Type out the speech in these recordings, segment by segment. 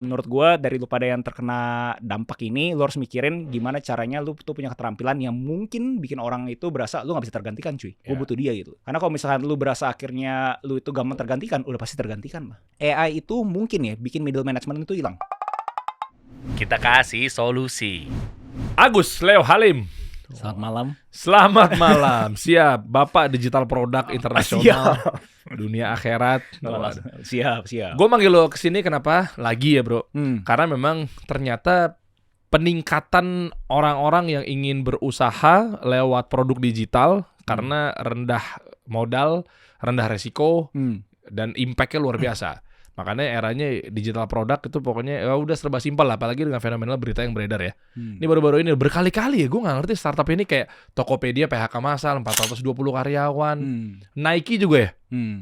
Menurut gue dari lu pada yang terkena dampak ini, lu harus mikirin gimana caranya lu tuh punya keterampilan yang mungkin bikin orang itu berasa lu gak bisa tergantikan cuy. Gue butuh dia gitu. Karena kalau misalkan lu berasa akhirnya lu itu gampang tergantikan, udah pasti tergantikan lah. AI itu mungkin ya bikin middle management itu hilang. Kita kasih solusi. Agus Leo Halim. Selamat malam. Selamat malam. Siap, Bapak Digital Produk Internasional. Dunia akhirat. Siap. Gue manggil lo kesini kenapa? Lagi ya bro. Karena memang ternyata peningkatan orang-orang yang ingin berusaha lewat produk digital karena rendah modal, rendah resiko, dan impact-nya luar biasa. Makanya eranya digital produk itu pokoknya ya udah serba simpel lah, apalagi dengan fenomenal berita yang beredar ya. Ini baru-baru ini berkali-kali ya gue nggak ngerti startup ini kayak Tokopedia PHK massal 420 karyawan, Nike juga ya,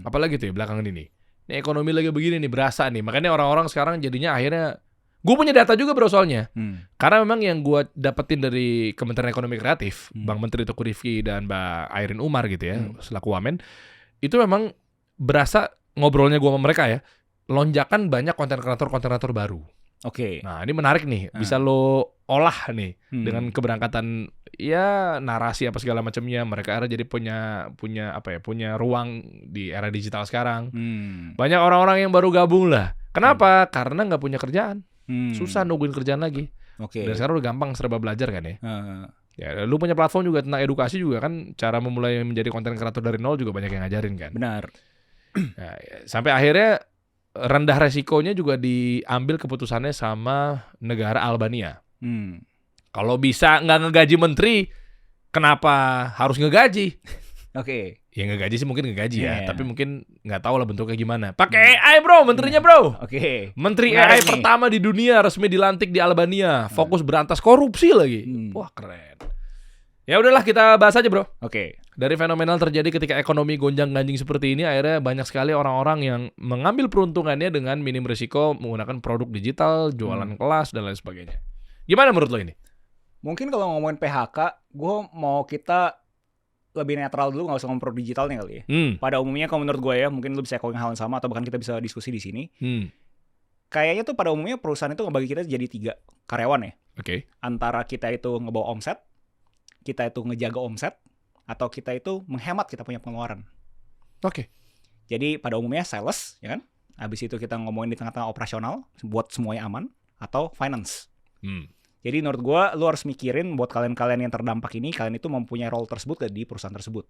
apalagi tuh ya belakangan ini. Ini ekonomi lagi begini nih berasa nih, makanya orang-orang sekarang jadinya akhirnya gue punya data juga bro soalnya, karena memang yang gue dapetin dari Kementerian Ekonomi Kreatif, Bang Menteri Teguh Rifki dan Mbak Airin Umar gitu ya, selaku Wamen, itu memang berasa ngobrolnya gue sama mereka ya. Lonjakan banyak konten kreator baru. Oke. Nah ini menarik nih, bisa lo olah nih dengan keberangkatan ya narasi apa segala macamnya. Mereka era jadi punya ruang di era digital sekarang. Banyak orang-orang yang baru gabung lah. Kenapa? Karena nggak punya kerjaan, susah nungguin kerjaan lagi. Dan sekarang udah gampang serba belajar kan ya. Ya, lu punya platform juga tentang edukasi juga kan, cara memulai menjadi konten kreator dari nol juga banyak yang ngajarin kan. Benar. Nah, sampai akhirnya rendah resikonya juga diambil keputusannya sama negara Albania. Kalau bisa nggak ngegaji menteri, kenapa harus ngegaji? Oke. Ya ngegaji sih mungkin ngegaji ya, tapi mungkin nggak tahu lah bentuknya gimana. Pakai AI bro, menterinya bro. Oke. Menteri AI pertama di dunia resmi dilantik di Albania, fokus berantas korupsi lagi. Wah keren. Ya udahlah kita bahas aja bro. Oke. Dari fenomenal terjadi ketika ekonomi gonjang-ganjing seperti ini, akhirnya banyak sekali orang-orang yang mengambil peruntungannya dengan minim risiko menggunakan produk digital, jualan kelas, dan lain sebagainya. Gimana menurut lo ini? Mungkin kalau ngomongin PHK, gue mau kita lebih netral dulu, nggak usah ngomong produk digital nih kali ya. Pada umumnya kalau menurut gue ya, mungkin lo bisa ngomongin hal yang sama, atau bahkan kita bisa diskusi di sini. Kayaknya tuh pada umumnya perusahaan itu ngebagi kita jadi 3 karyawan ya. Oke. Antara kita itu ngebawa omset, kita itu ngejaga omset, atau kita itu menghemat kita punya pengeluaran. Oke. Jadi pada umumnya sales, ya kan? Habis itu kita ngomongin di tengah-tengah operasional, buat semuanya aman, atau finance. Jadi menurut gue, lu harus mikirin buat kalian-kalian yang terdampak ini, kalian itu mempunyai role tersebut di perusahaan tersebut.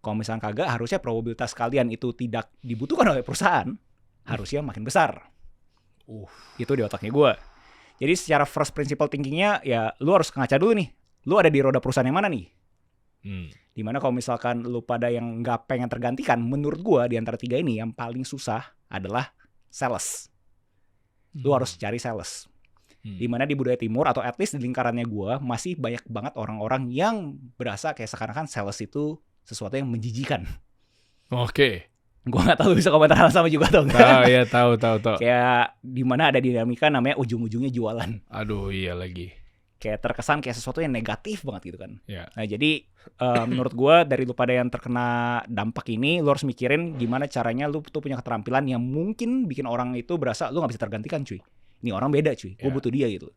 Kalau misalnya kagak, harusnya probabilitas kalian itu tidak dibutuhkan oleh perusahaan, harusnya makin besar. Itu di otaknya gue. Jadi secara first principle thinkingnya, ya lu harus ngaca dulu nih. Lu ada di roda perusahaan yang mana nih? Dimana kalau misalkan lu pada yang nggak pengen tergantikan, menurut gua di antara 3 ini yang paling susah adalah sales. Lu harus cari sales. Dimana di budaya timur atau at least di lingkarannya gua masih banyak banget orang-orang yang berasa kayak seakan-akan sales itu sesuatu yang menjijikan. Oke. Gua nggak tahu bisa komentar hal sama juga atau enggak. Tahu. Kayak dimana ada dinamika namanya ujung-ujungnya jualan. Aduh iya lagi. Kayak terkesan kayak sesuatu yang negatif banget gitu kan. Yeah. Nah jadi menurut gue dari lu pada yang terkena dampak ini, lu harus mikirin gimana caranya lu tuh punya keterampilan yang mungkin bikin orang itu berasa lu gak bisa tergantikan cuy. Ini orang beda cuy, gue butuh dia gitu.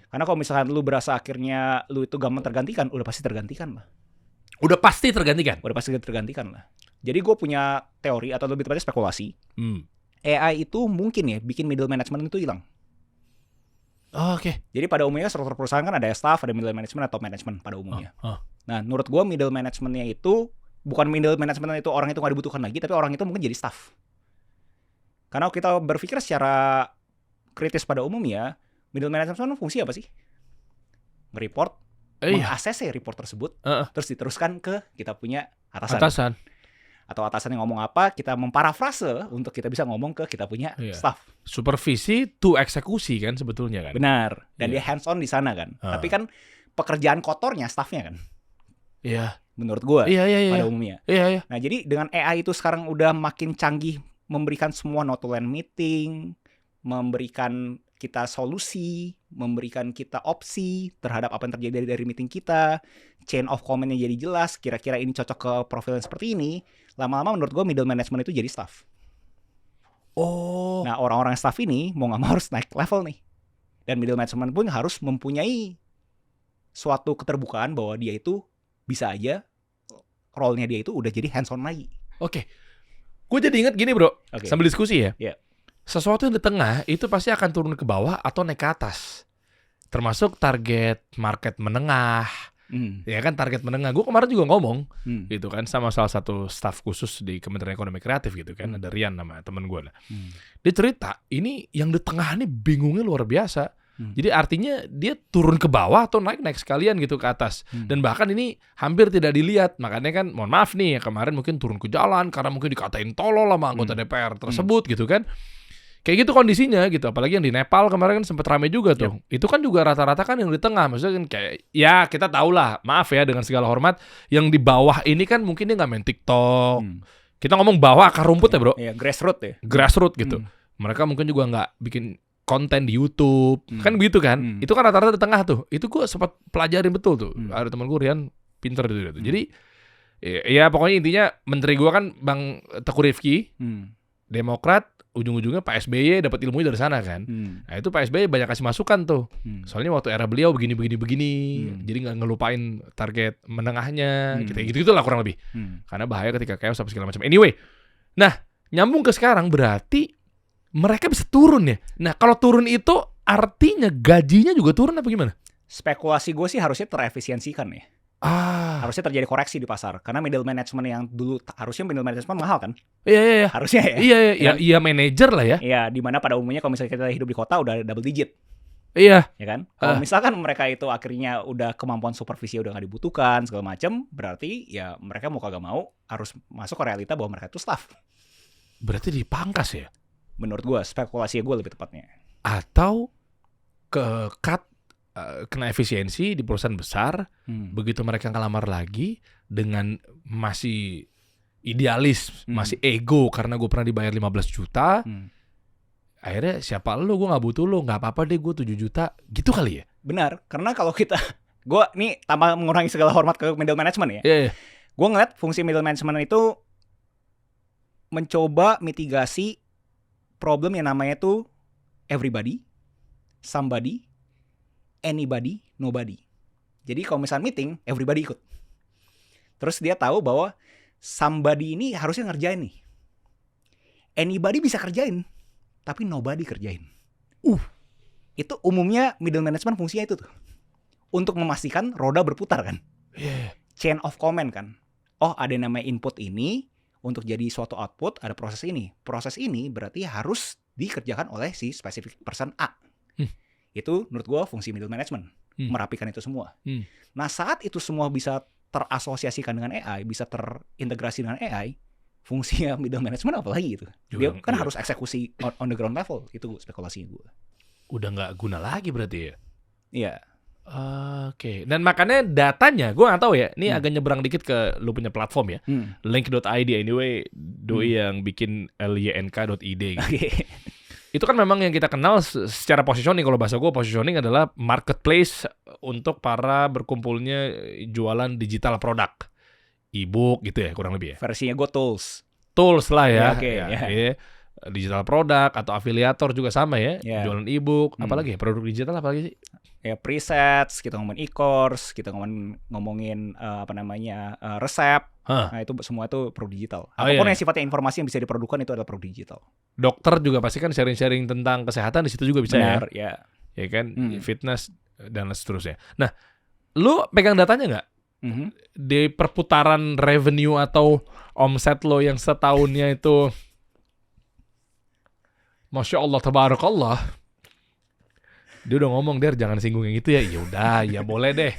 Karena kalau misalkan lu berasa akhirnya lu itu gampang tergantikan, udah pasti tergantikan lah. Udah pasti tergantikan lah. Jadi gue punya teori atau lebih tepatnya spekulasi. AI itu mungkin ya bikin middle management itu hilang. Oke. Jadi pada umumnya struktur perusahaan kan ada staff, ada middle management atau management pada umumnya. Nah, menurut gue middle managementnya itu bukan middle management itu orang itu nggak dibutuhkan lagi, tapi orang itu mungkin jadi staff. Karena kita berpikir secara kritis pada umumnya, middle management fungsi apa sih? Nge-report, meng-ACC report tersebut, terus diteruskan ke kita punya atasan. Atau atasan yang ngomong apa, kita memparafrase untuk kita bisa ngomong ke kita punya staff. Supervisi to eksekusi kan sebetulnya kan. Benar. Dan dia hands on di sana kan. Tapi kan pekerjaan kotornya staffnya kan. Iya. Menurut gue pada umumnya. Iya. Nah jadi dengan AI itu sekarang udah makin canggih, memberikan semua notulen meeting, memberikan kita solusi, memberikan kita opsi terhadap apa yang terjadi dari meeting kita, chain of command-nya jadi jelas, kira-kira ini cocok ke profil yang seperti ini, lama-lama menurut gue middle management itu jadi staff. Oh. Nah, orang-orang staff ini mau nggak mau harus naik level nih. Dan middle management pun harus mempunyai suatu keterbukaan bahwa dia itu bisa aja role-nya dia itu udah jadi hands on lagi. Oke. Gue jadi inget gini bro, sambil diskusi ya. Yeah. Sesuatu yang di tengah itu pasti akan turun ke bawah atau naik ke atas. Termasuk target market menengah. Ya kan, target menengah. Gue kemarin juga ngomong gitu kan sama salah satu staf khusus di Kementerian Ekonomi Kreatif gitu kan. Ada Rian nama temen gue lah. Dia cerita ini yang di tengah ini bingungnya luar biasa. Jadi artinya dia turun ke bawah atau naik sekalian gitu ke atas. Dan bahkan ini hampir tidak dilihat. Makanya kan mohon maaf nih, kemarin mungkin turun ke jalan karena mungkin dikatain tolol sama anggota DPR tersebut gitu kan. Kayak gitu kondisinya gitu. Apalagi yang di Nepal kemarin kan sempat rame juga tuh. Itu kan juga rata-rata kan yang di tengah. Maksudnya kan kayak, ya kita tahu lah, maaf ya dengan segala hormat, yang di bawah ini kan mungkin dia nggak main TikTok. Kita ngomong bawah akar rumput ya bro. Iya, grassroots ya. Grassroots gitu. Mereka mungkin juga nggak bikin konten di YouTube. Kan begitu kan. Itu kan rata-rata di tengah tuh. Itu gue sempat pelajarin betul tuh. Ada teman gue Rian, pinter itu. Jadi ya pokoknya intinya menteri gue kan Bang Teguh Rifki, Demokrat, ujung-ujungnya Pak SBY dapat ilmunya dari sana kan. Nah itu Pak SBY banyak kasih masukan tuh. Soalnya waktu era beliau begini. Jadi nggak ngelupain target menengahnya. Gitu lah kurang lebih. Karena bahaya ketika chaos apa segala macam. Anyway, nah nyambung ke sekarang berarti mereka bisa turun ya. Nah kalau turun itu artinya gajinya juga turun apa gimana? Spekulasi gue sih harusnya terefisiensikan ya. Harusnya terjadi koreksi di pasar. Karena middle management yang dulu harusnya middle management mahal kan? Iya. Harusnya ya. Iya manajer lah ya. Iya, di mana pada umumnya kalau misalnya kita hidup di kota udah double digit. Iya. Ya kan? Kalau misalkan mereka itu akhirnya udah kemampuan supervisi udah nggak dibutuhkan segala macam, berarti ya mereka mau kagak mau harus masuk ke realita bahwa mereka itu staff. Berarti dipangkas ya? Menurut gue, spekulasi gue lebih tepatnya. Atau ke cut, kena efisiensi di perusahaan besar, begitu mereka ngelamar lagi dengan masih idealis, masih ego karena gue pernah dibayar 15 juta, akhirnya siapa lu, gue gak butuh lu, gak apa-apa deh gue 7 juta, gitu kali ya? Benar, karena kalau kita, gue nih tanpa mengurangi segala hormat ke middle management ya, gue ngeliat fungsi middle management itu mencoba mitigasi problem yang namanya tuh everybody, somebody, anybody, nobody. Jadi kalau misalnya meeting, everybody ikut. Terus dia tahu bahwa somebody ini harusnya ngerjain nih. Anybody bisa kerjain, tapi nobody kerjain. Itu umumnya middle management fungsinya itu tuh. Untuk memastikan roda berputar kan. Chain of command kan. Oh ada yang namanya input ini, untuk jadi suatu output ada proses ini. Proses ini berarti harus dikerjakan oleh si specific person A. Itu menurut gue fungsi middle management. Merapikan itu semua. Nah saat itu semua bisa terasosiasikan dengan AI, bisa terintegrasi dengan AI, fungsinya middle management apa lagi gitu. Dia kan harus eksekusi on the ground level. Itu spekulasinya gue. Udah gak guna lagi berarti ya? Iya. Oke. Dan makanya datanya, gue gak tahu ya, ini agak nyebrang dikit ke lu punya platform ya. Link.id anyway, doi yang bikin lynk.id gitu. Itu kan memang yang kita kenal secara positioning. Kalau bahasa gue positioning adalah marketplace untuk para berkumpulnya jualan digital produk, e-book gitu ya kurang lebih ya. Versinya gue tools lah ya. Digital produk atau afiliator juga sama ya. Jualan e-book, apalagi produk digital apalagi sih? Ya presets, kita ngomongin e-course, kita ngomongin resep. Nah itu semua itu produk digital. Apapun yang sifatnya informasi yang bisa diproduksi itu adalah produk digital. Dokter juga pasti kan sharing-sharing tentang kesehatan di situ juga bisa. Benar, ya. Ya kan, fitness dan seterusnya. Nah, lu pegang datanya nggak? Di perputaran revenue atau omset lo yang setahunnya itu, Masya Allah, tabarakallah. Dia udah ngomong, Der jangan singgung yang itu ya. Ya udah, ya boleh deh.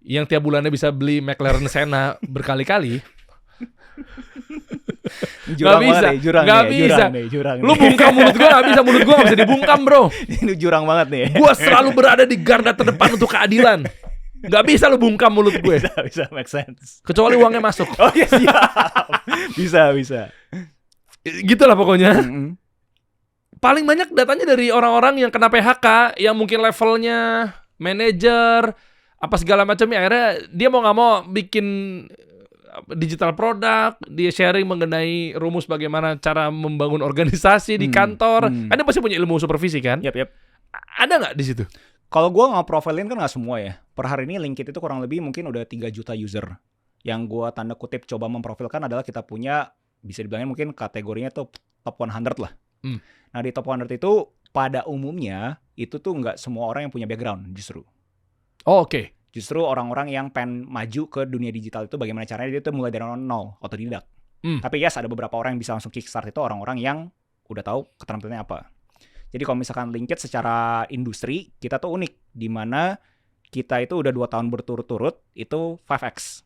Yang tiap bulannya bisa beli McLaren Senna berkali-kali. Gak bisa. Lu bungkam mulut gue gak bisa. Mulut gue gak bisa dibungkam bro. Ini jurang banget nih. Gue selalu berada di garda terdepan untuk keadilan. Gak bisa lu bungkam mulut gue. Bisa make sense. Kecuali uangnya masuk. Oh iya siap. Bisa. Gitulah pokoknya. Paling banyak datanya dari orang-orang yang kena PHK, yang mungkin levelnya manajer apa segala macamnya, akhirnya dia mau nggak mau bikin digital produk, dia sharing mengenai rumus bagaimana cara membangun organisasi di kantor. Kan dia pasti punya ilmu supervisi kan? Yap. Ada nggak di situ? Kalau gue nge-profilin kan nggak semua ya. Per hari ini LinkedIn itu kurang lebih mungkin udah 3 juta user. Yang gue tanda kutip coba memprofilkan adalah kita punya, bisa dibilangin mungkin kategorinya tuh top 100 lah. Nah di top 100 itu pada umumnya itu tuh nggak semua orang yang punya background justru. Oh, oke. Justru orang-orang yang pengen maju ke dunia digital itu bagaimana caranya dia tuh mulai dari nol, otodidak. Tapi yes, ada beberapa orang yang bisa langsung kickstart itu orang-orang yang udah tahu keterampilannya apa. Jadi kalau misalkan LinkedIn secara industri, kita tuh unik. Di mana kita itu udah 2 tahun berturut-turut, itu 5x.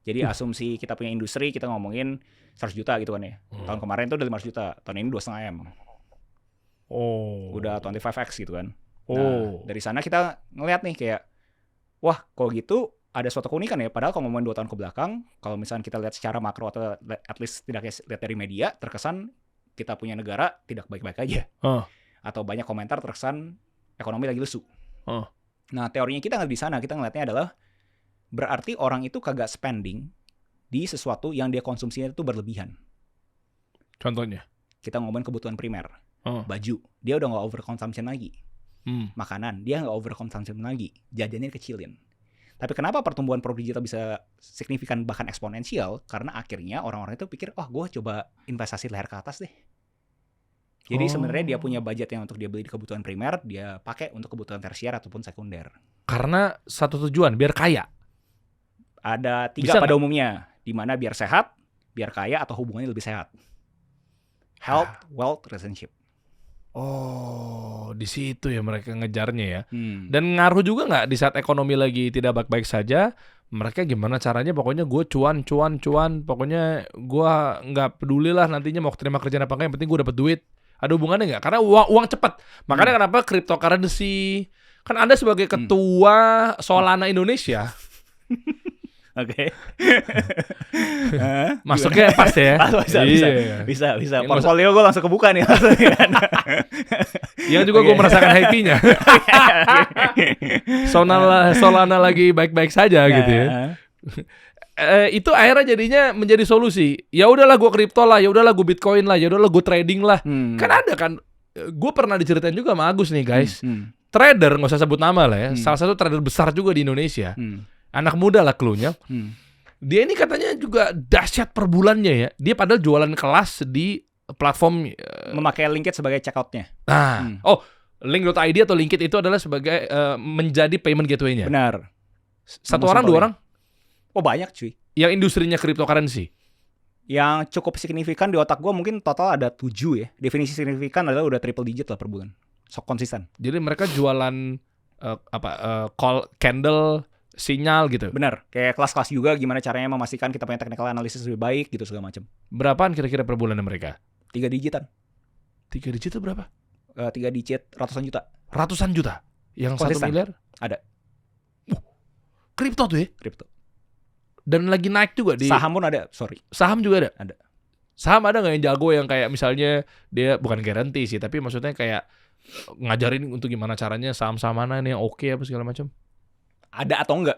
Jadi asumsi kita punya industri, kita ngomongin 100 juta gitu kan ya. Tahun kemarin tuh udah 500 juta, tahun ini 2,5 M. Oh. Udah 25x gitu kan. Nah, dari sana kita ngeliat nih kayak, wah, kalau gitu ada suatu keunikan ya. Padahal kalau ngomongin 2 tahun ke belakang, kalau misalnya kita lihat secara makro atau at least tidak lihat dari media, terkesan kita punya negara tidak baik-baik aja. Atau banyak komentar terkesan ekonomi lagi lesu. Nah, teorinya kita nggak di sana. Kita ngeliatnya adalah berarti orang itu kagak spending di sesuatu yang dia konsumsinya itu berlebihan. Contohnya? Kita ngomongin kebutuhan primer. Baju, dia udah nggak overconsumption lagi. Makanan, dia nggak overconsumption lagi. Jajannya kecilin. Tapi kenapa pertumbuhan produk digital bisa signifikan bahkan eksponensial? Karena akhirnya orang-orang itu pikir, gue coba investasi leher ke atas deh. Jadi sebenarnya dia punya budget yang untuk dia beli di kebutuhan primer, dia pakai untuk kebutuhan tersier ataupun sekunder. Karena satu tujuan, biar kaya. Ada 3 Bisa pada gak? umumnya, di mana biar sehat, biar kaya, atau hubungannya lebih sehat. Health, wealth, relationship. Oh, di situ ya mereka ngejarnya ya. Dan ngaruh juga nggak di saat ekonomi lagi tidak baik-baik saja, mereka gimana caranya? Pokoknya gue cuan. Pokoknya gue nggak peduli lah nantinya mau terima kerjaan apa enggak, yang penting gue dapet duit. Ada hubungannya nggak? Karena uang cepat. Makanya kenapa cryptocurrency? Kan Anda sebagai ketua Solana Indonesia. Oke. Masuknya pas ya. Bisa. Portfolio gue langsung kebuka nih. Yang juga gue merasakan happy-nya. Solana lagi baik-baik saja gitu ya. Itu akhirnya jadinya menjadi solusi. Ya udahlah gue kripto lah, ya udahlah gue Bitcoin lah, ya udahlah gue trading lah. Kan ada kan. Gue pernah diceritain juga sama Agus nih guys. Trader, nggak usah sebut nama lah ya. Salah satu trader besar juga di Indonesia. Anak muda lah cluenya. Dia ini katanya juga dahsyat per bulannya ya. Dia padahal jualan kelas di platform memakai LinkedIn sebagai checkout-nya. Link.id atau LinkedIn itu adalah sebagai menjadi payment gateway-nya. Benar. Satu orang, 2 orang? Oh banyak cuy. Yang industrinya cryptocurrency. Yang cukup signifikan di otak gue mungkin total ada 7 ya. Definisi signifikan adalah udah triple digit lah per bulan. So konsisten. Jadi mereka jualan call candle sinyal gitu. Benar. Kayak kelas-kelas juga gimana caranya memastikan kita punya technical analysis lebih baik gitu segala macam. Berapaan kira-kira per bulan mereka? 3 digitan. 3 digit itu berapa? 3 digit ratusan juta. Ratusan juta. Yang konsisten. 1 miliar? Ada. Kripto tuh ya? Kripto. Dan lagi naik juga di saham pun ada, sorry. Saham juga ada? Ada. Saham ada nggak yang jago yang kayak misalnya dia bukan garansi sih, tapi maksudnya kayak ngajarin untuk gimana caranya saham-saham mana nih yang oke apa segala macam? Ada atau enggak?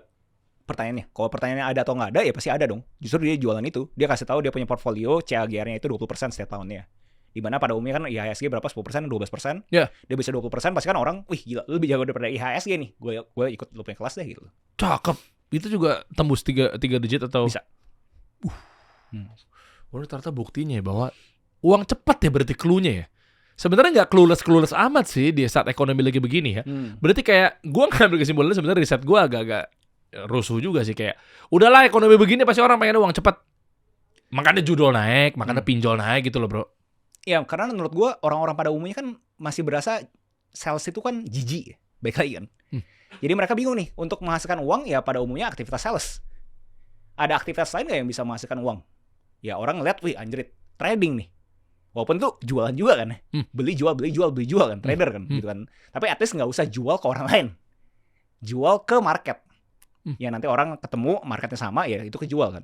Pertanyaannya. Kalau pertanyaannya ada atau enggak ada, ya pasti ada dong. Justru dia jualan itu. Dia kasih tahu dia punya portfolio CAGR-nya itu 20% setiap tahunnya. Dimana pada umumnya kan IHSG berapa? 10%, 12%. Ya. Dia bisa 20%, pasti kan orang, wih gila, lu lebih jago daripada IHSG nih. Gue ikut lu punya kelas deh gitu. Cakep. Itu juga tembus 3 digit atau? Bisa. Ternyata buktinya ya bahwa uang cepat ya berarti clue-nya ya. Sebenarnya nggak clueless amat sih di saat ekonomi lagi begini ya. Berarti kayak gue ngambil kesimpulannya sebenarnya riset gue agak-agak rusuh juga sih, kayak udahlah ekonomi begini pasti orang pengen uang cepat. Makanya judul naik, makanya pinjol naik gitu loh bro. Ya karena menurut gue orang-orang pada umumnya kan masih berasa sales itu kan jijik ya. Baik lagi kan. Jadi mereka bingung nih untuk menghasilkan uang ya pada umumnya aktivitas sales. Ada aktivitas lain nggak yang bisa menghasilkan uang? Ya orang ngeliat, wih anjrit, trading nih. Walaupun itu jualan juga kan, beli jual kan, trader kan, gitu kan. Tapi at least nggak usah jual ke orang lain, jual ke market. Ya nanti orang ketemu marketnya sama, ya itu kejual kan.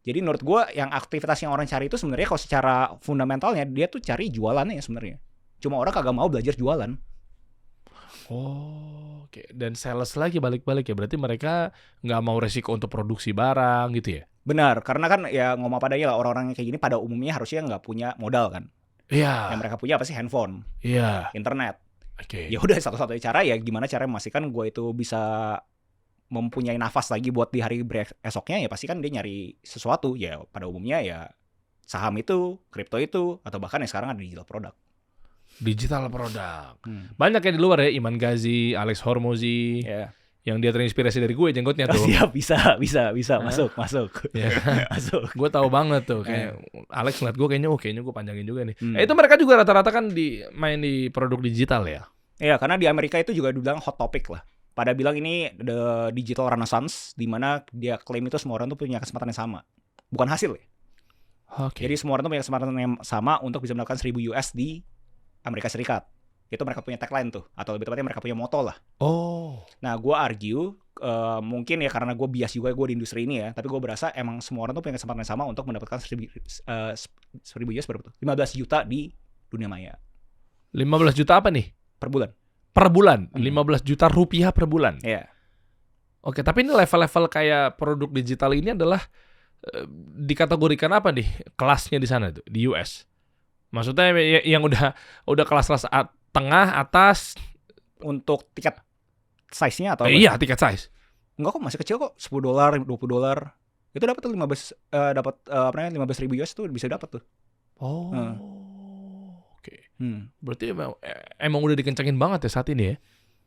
Jadi menurut gue yang aktivitas yang orang cari itu sebenarnya kalau secara fundamentalnya dia tuh cari jualannya sebenarnya. Cuma orang kagak mau belajar jualan. Oh, oke. Dan sales lagi balik-balik ya. Berarti mereka nggak mau resiko untuk produksi barang gitu ya? Benar, karena kan ya ngomong apa adanya lah, orang-orang yang kayak gini pada umumnya harusnya nggak punya modal kan. Iya. Yang mereka punya apa sih? Handphone, Iya. internet. Oke. Ya udah, satu-satunya cara ya gimana cara memastikan gue itu bisa mempunyai nafas lagi buat di hari esoknya, ya pasti kan dia nyari sesuatu. Ya pada umumnya ya saham itu, kripto itu, atau bahkan yang sekarang ada digital product. Digital produk. Banyak yang di luar ya, Iman Ghazi, Alex Hormozi, yang dia terinspirasi dari gue jenggotnya tuh. Siap, bisa masuk. Yeah. Masuk. Gue tahu banget tuh, kayak Alex ngeliat gue kayaknya gue panjangin juga nih. Itu mereka juga rata-rata kan main di produk digital ya. Iya, karena di Amerika itu juga dibilang hot topic lah. Pada bilang ini the digital renaissance, di mana dia klaim itu semua orang tuh punya kesempatan yang sama, bukan hasil ya. Okay. Jadi semua orang tuh punya kesempatan yang sama untuk bisa mendapatkan $1,000 di Amerika Serikat. Itu mereka punya tagline tuh, atau lebih tepatnya mereka punya moto lah. Oh. Nah, gue argue mungkin ya karena gue bias juga, gue di industri ini ya, tapi gue berasa emang semua orang tuh punya kesempatan yang sama untuk mendapatkan $1,000 berapa tuh? 15 juta di dunia maya. 15 juta apa nih? Per bulan. Per bulan? 15 juta rupiah per bulan? Iya. Oke, tapi ini level-level kayak produk digital ini adalah dikategorikan apa nih kelasnya di sana tuh di US? Maksudnya yang udah kelas-kelas tengah, atas, untuk tiket size-nya atau iya, tiket size. Enggak kok, masih kecil kok, $10, $20. Itu dapat tuh 15.000 US tuh bisa dapat tuh. Oh. Oke. Berarti emang udah dikencangin banget ya saat ini ya.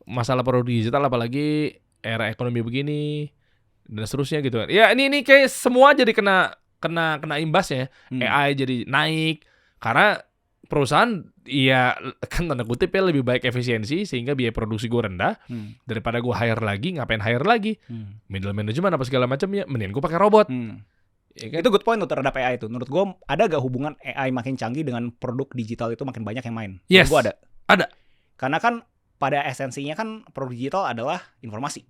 Masalah produk digital, apalagi era ekonomi begini dan seterusnya gitu kan. Ya ini kayak semua jadi kena imbasnya. AI jadi naik karena perusahaan ya kan tanda kutip ya lebih baik efisiensi sehingga biaya produksi gue rendah daripada gue hire lagi, ngapain hire lagi? Middle management apa segala macam ya, mending gue pakai robot. Ya kan? Itu good point tuh terhadap AI itu. Menurut gue ada gak hubungan AI makin canggih dengan produk digital itu makin banyak yang main? Yes. Gue ada. Karena kan pada esensinya kan produk digital adalah informasi.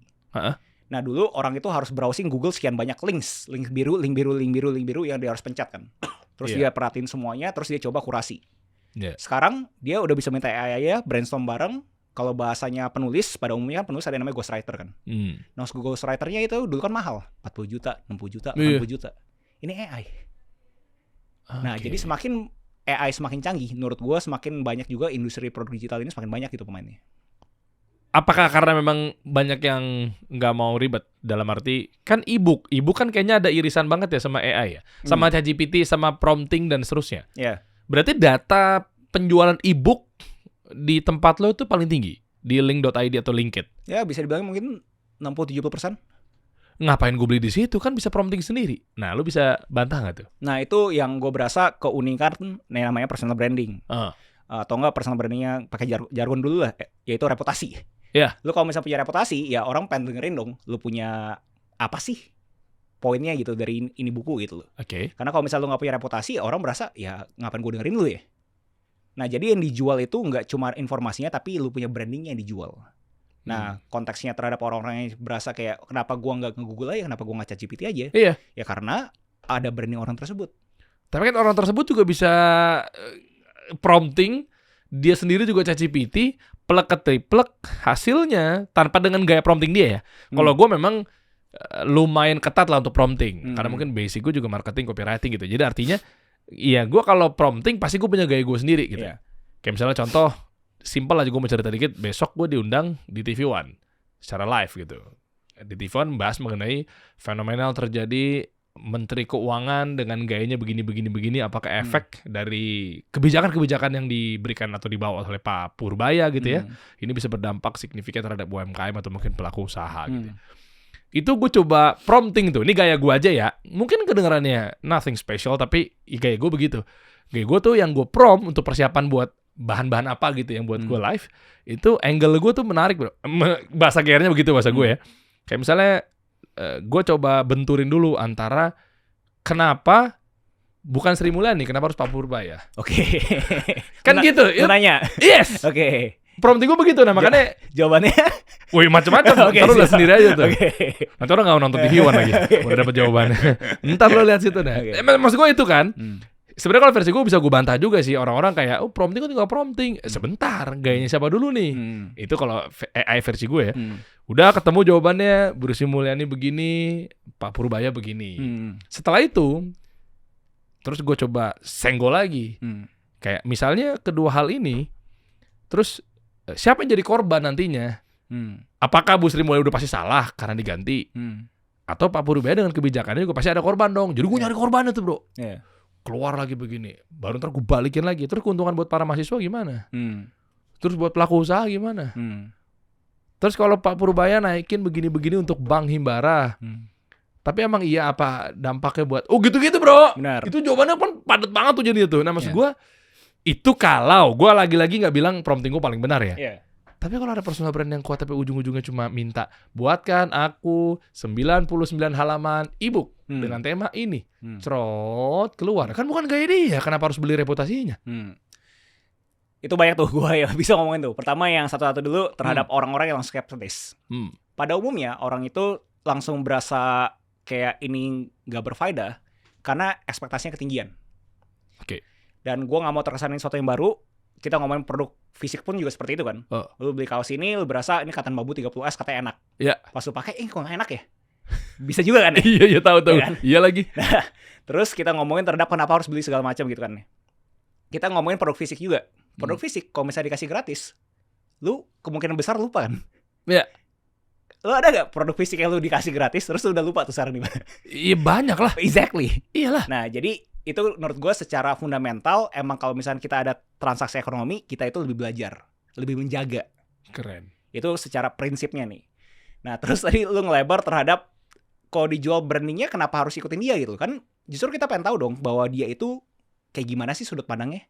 Nah dulu orang itu harus browsing Google sekian banyak link biru yang dia harus pencet kan. Terus dia perhatiin semuanya, terus dia coba kurasi. Sekarang dia udah bisa minta AI aja brainstorm bareng. Kalau bahasanya penulis, pada umumnya kan penulis ada yang namanya ghostwriter kan. Nah ghostwriternya itu dulu kan mahal, 40 juta, 60 juta, 80 juta. Ini AI. Nah jadi semakin AI semakin canggih, menurut gue semakin banyak juga industri produk digital ini semakin banyak gitu pemainnya. Apakah karena memang banyak yang nggak mau ribet? Dalam arti, kan e-book kan kayaknya ada irisan banget ya sama AI ya. Sama ChatGPT, sama prompting dan seterusnya. Berarti data penjualan e-book di tempat lo itu paling tinggi? Di link.id atau Linkit? Ya bisa dibilang mungkin 60-70%. Ngapain gue beli di situ? Kan bisa prompting sendiri. Nah, lo bisa bantah nggak tuh? Nah, itu yang gue berasa keunikan namanya personal branding. Atau enggak personal brandingnya pakai jargon dulu lah, yaitu reputasi. Lu kalau misalnya punya reputasi, ya orang pengen dengerin dong. Lu punya apa sih poinnya gitu dari ini buku gitu loh. Karena kalau misalnya lu nggak punya reputasi, orang merasa ya ngapain gue dengerin lu ya. Nah, jadi yang dijual itu nggak cuma informasinya, tapi lu punya brandingnya yang dijual. Nah, konteksnya terhadap orang-orang yang berasa kayak kenapa gua nggak nge-Google aja, kenapa gua nggak ChatGPT aja? Ya karena ada branding orang tersebut. Tapi kan orang tersebut juga bisa prompting, dia sendiri juga ChatGPT, plek ke triplek hasilnya tanpa dengan gaya prompting dia ya. Kalau gua memang lumayan ketat lah untuk prompting, karena mungkin basic gue juga marketing, copywriting gitu. Jadi artinya, ya gua kalau prompting pasti gue punya gaya gue sendiri gitu. Kayak misalnya contoh, simpel aja gue mau cerita dikit, besok gue diundang di TV One secara live gitu. Di TV One bahas mengenai fenomenal terjadi Menteri Keuangan dengan gayanya begini, apakah efek dari kebijakan-kebijakan yang diberikan atau dibawa oleh Pak Purbaya gitu ya, ini bisa berdampak signifikan terhadap UMKM atau mungkin pelaku usaha gitu. Itu gue coba prompting tuh, ini gaya gue aja ya, mungkin kedengarannya nothing special, tapi gaya gue begitu. Gaya gue tuh yang gue prompt untuk persiapan buat bahan-bahan apa gitu yang buat gue live, itu angle gue tuh menarik bro. Bahasa GR-nya begitu bahasa gue ya. Kayak misalnya gue coba benturin dulu antara kenapa bukan Sri Mulyani, kenapa harus Pak Purbaya. Kan gitu. Nanya. Yes. Prompting gue begitu, nah makanya jawabannya wih macam-macam. Ntar lu lihat sendiri aja tuh. Nanti orang gak mau nonton TV One lagi. Udah dapet jawabannya. Ntar lu lihat situ dah. Maksud gue itu kan, Sebenarnya kalau versi gue bisa gue bantah juga sih, orang-orang kayak prompting tinggal prompting. Sebentar, gayanya siapa dulu nih? Itu kalau AI versi gue ya. Udah ketemu jawabannya, Bu Sri Mulyani begini, Pak Purbaya begini. Setelah itu terus gue coba senggol lagi. Kayak misalnya kedua hal ini, terus siapa yang jadi korban nantinya? Apakah Bu Sri Mulyani udah pasti salah karena diganti? Atau Pak Purbaya dengan kebijakannya juga pasti ada korban dong. Jadi gue nyari korbannya tuh bro. Keluar lagi begini, baru ntar gue balikin lagi. Terus keuntungan buat para mahasiswa gimana? Terus buat pelaku usaha gimana? Terus kalau Pak Purbaya naikin begini-begini untuk Bank Himbara, tapi emang iya apa dampaknya buat gitu-gitu bro? Benar. Itu jawabannya kan padat banget tuh jadi itu. Nah maksud gue, itu kalau gue lagi-lagi gak bilang prompting gue paling benar ya. Tapi kalau ada personal brand yang kuat tapi ujung-ujungnya cuma minta buatkan aku 99 halaman ebook dengan tema ini, cerot keluar, kan bukan gaya dia, kenapa harus beli reputasinya? Itu banyak tuh gue ya bisa ngomongin tuh. Pertama yang satu-satu dulu terhadap orang-orang yang langsung skeptis. Pada umumnya orang itu langsung berasa kayak ini nggak berfaedah karena ekspektasinya ketinggian. Dan gue nggak mau terkesanin sesuatu yang baru. Kita ngomongin produk fisik pun juga seperti itu kan. Lu beli kaos ini, lu berasa ini Cotton Bambu 30S katanya enak. Pas lu pakai, kok nggak enak ya? Bisa juga kan ya? Iya tahu. Ya kan? Iya lagi. Nah, terus kita ngomongin terhadap kenapa harus beli segala macam gitu kan. Kita ngomongin produk fisik juga. Produk fisik, kalau misalnya dikasih gratis, lu kemungkinan besar lupa kan? Lu ada gak produk fisik yang lu dikasih gratis, terus lu udah lupa tuh sekarang di mana? Iya banyak lah. Exactly. Iyalah. Nah, jadi itu menurut gue secara fundamental emang kalau misalnya kita ada transaksi ekonomi, kita itu lebih belajar, lebih menjaga. Keren. Itu secara prinsipnya nih. Nah terus tadi lu ngelebar terhadap kalau dijual brandingnya kenapa harus ikutin dia gitu kan? Justru kita pengen tahu dong bahwa dia itu kayak gimana sih sudut pandangnya.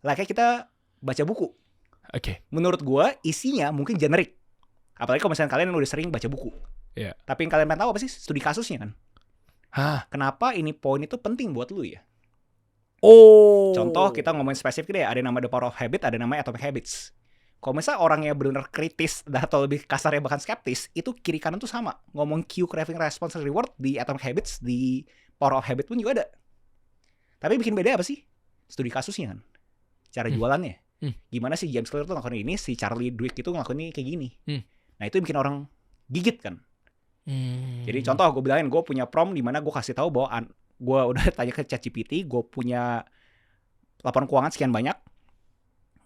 Lah kayak kita baca buku. Menurut gue isinya mungkin generik. Apalagi kalau misalnya kalian udah sering baca buku. Tapi yang kalian pengen tahu apa sih? Studi kasusnya kan. Kenapa ini poin itu penting buat lu ya? Contoh kita ngomongin spesifik deh. Ada yang nama The Power of Habit, ada yang nama Atomic Habits. Kalau misalnya orangnya benar-benar kritis atau lebih kasarnya bahkan skeptis, itu kiri kanan tuh sama. Ngomong cue, craving, response, reward di Atomic Habits, di Power of Habit pun juga ada. Tapi bikin beda apa sih? Studi kasusnya kan. Cara jualannya. Gimana sih James Clear tuh ngelakuin ini, si Charlie Duhigg itu ngelakuin ini kayak gini. Nah itu bikin orang gigit kan. Jadi contoh gue bilangin gue punya prompt di mana gue kasih tahu bahwa gue udah tanya ke ChatGPT, gue punya laporan keuangan sekian banyak.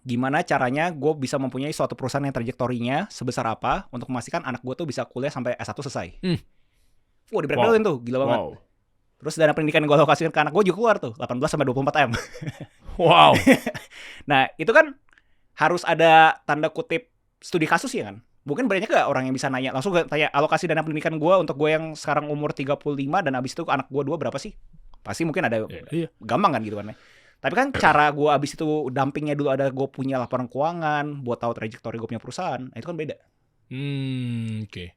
Gimana caranya gue bisa mempunyai suatu perusahaan yang trajektorinya sebesar apa untuk memastikan anak gue tuh bisa kuliah sampai S1 selesai. Di breakdown tuh gila banget. Terus dana pendidikan yang gue alokasikan ke anak gue juga keluar tuh 18 sampai 24 M. Nah itu kan harus ada tanda kutip studi kasus ya kan. Mungkin banyak gak orang yang bisa nanya langsung tanya alokasi dana pendidikan gue untuk gue yang sekarang umur 35 dan abis itu anak gue 2 berapa sih? Pasti mungkin ada gampang kan gitu kan. Tapi kan cara gue abis itu dumpingnya dulu ada gue punya laporan keuangan buat tahu trajektori gue punya perusahaan. Nah, itu kan beda.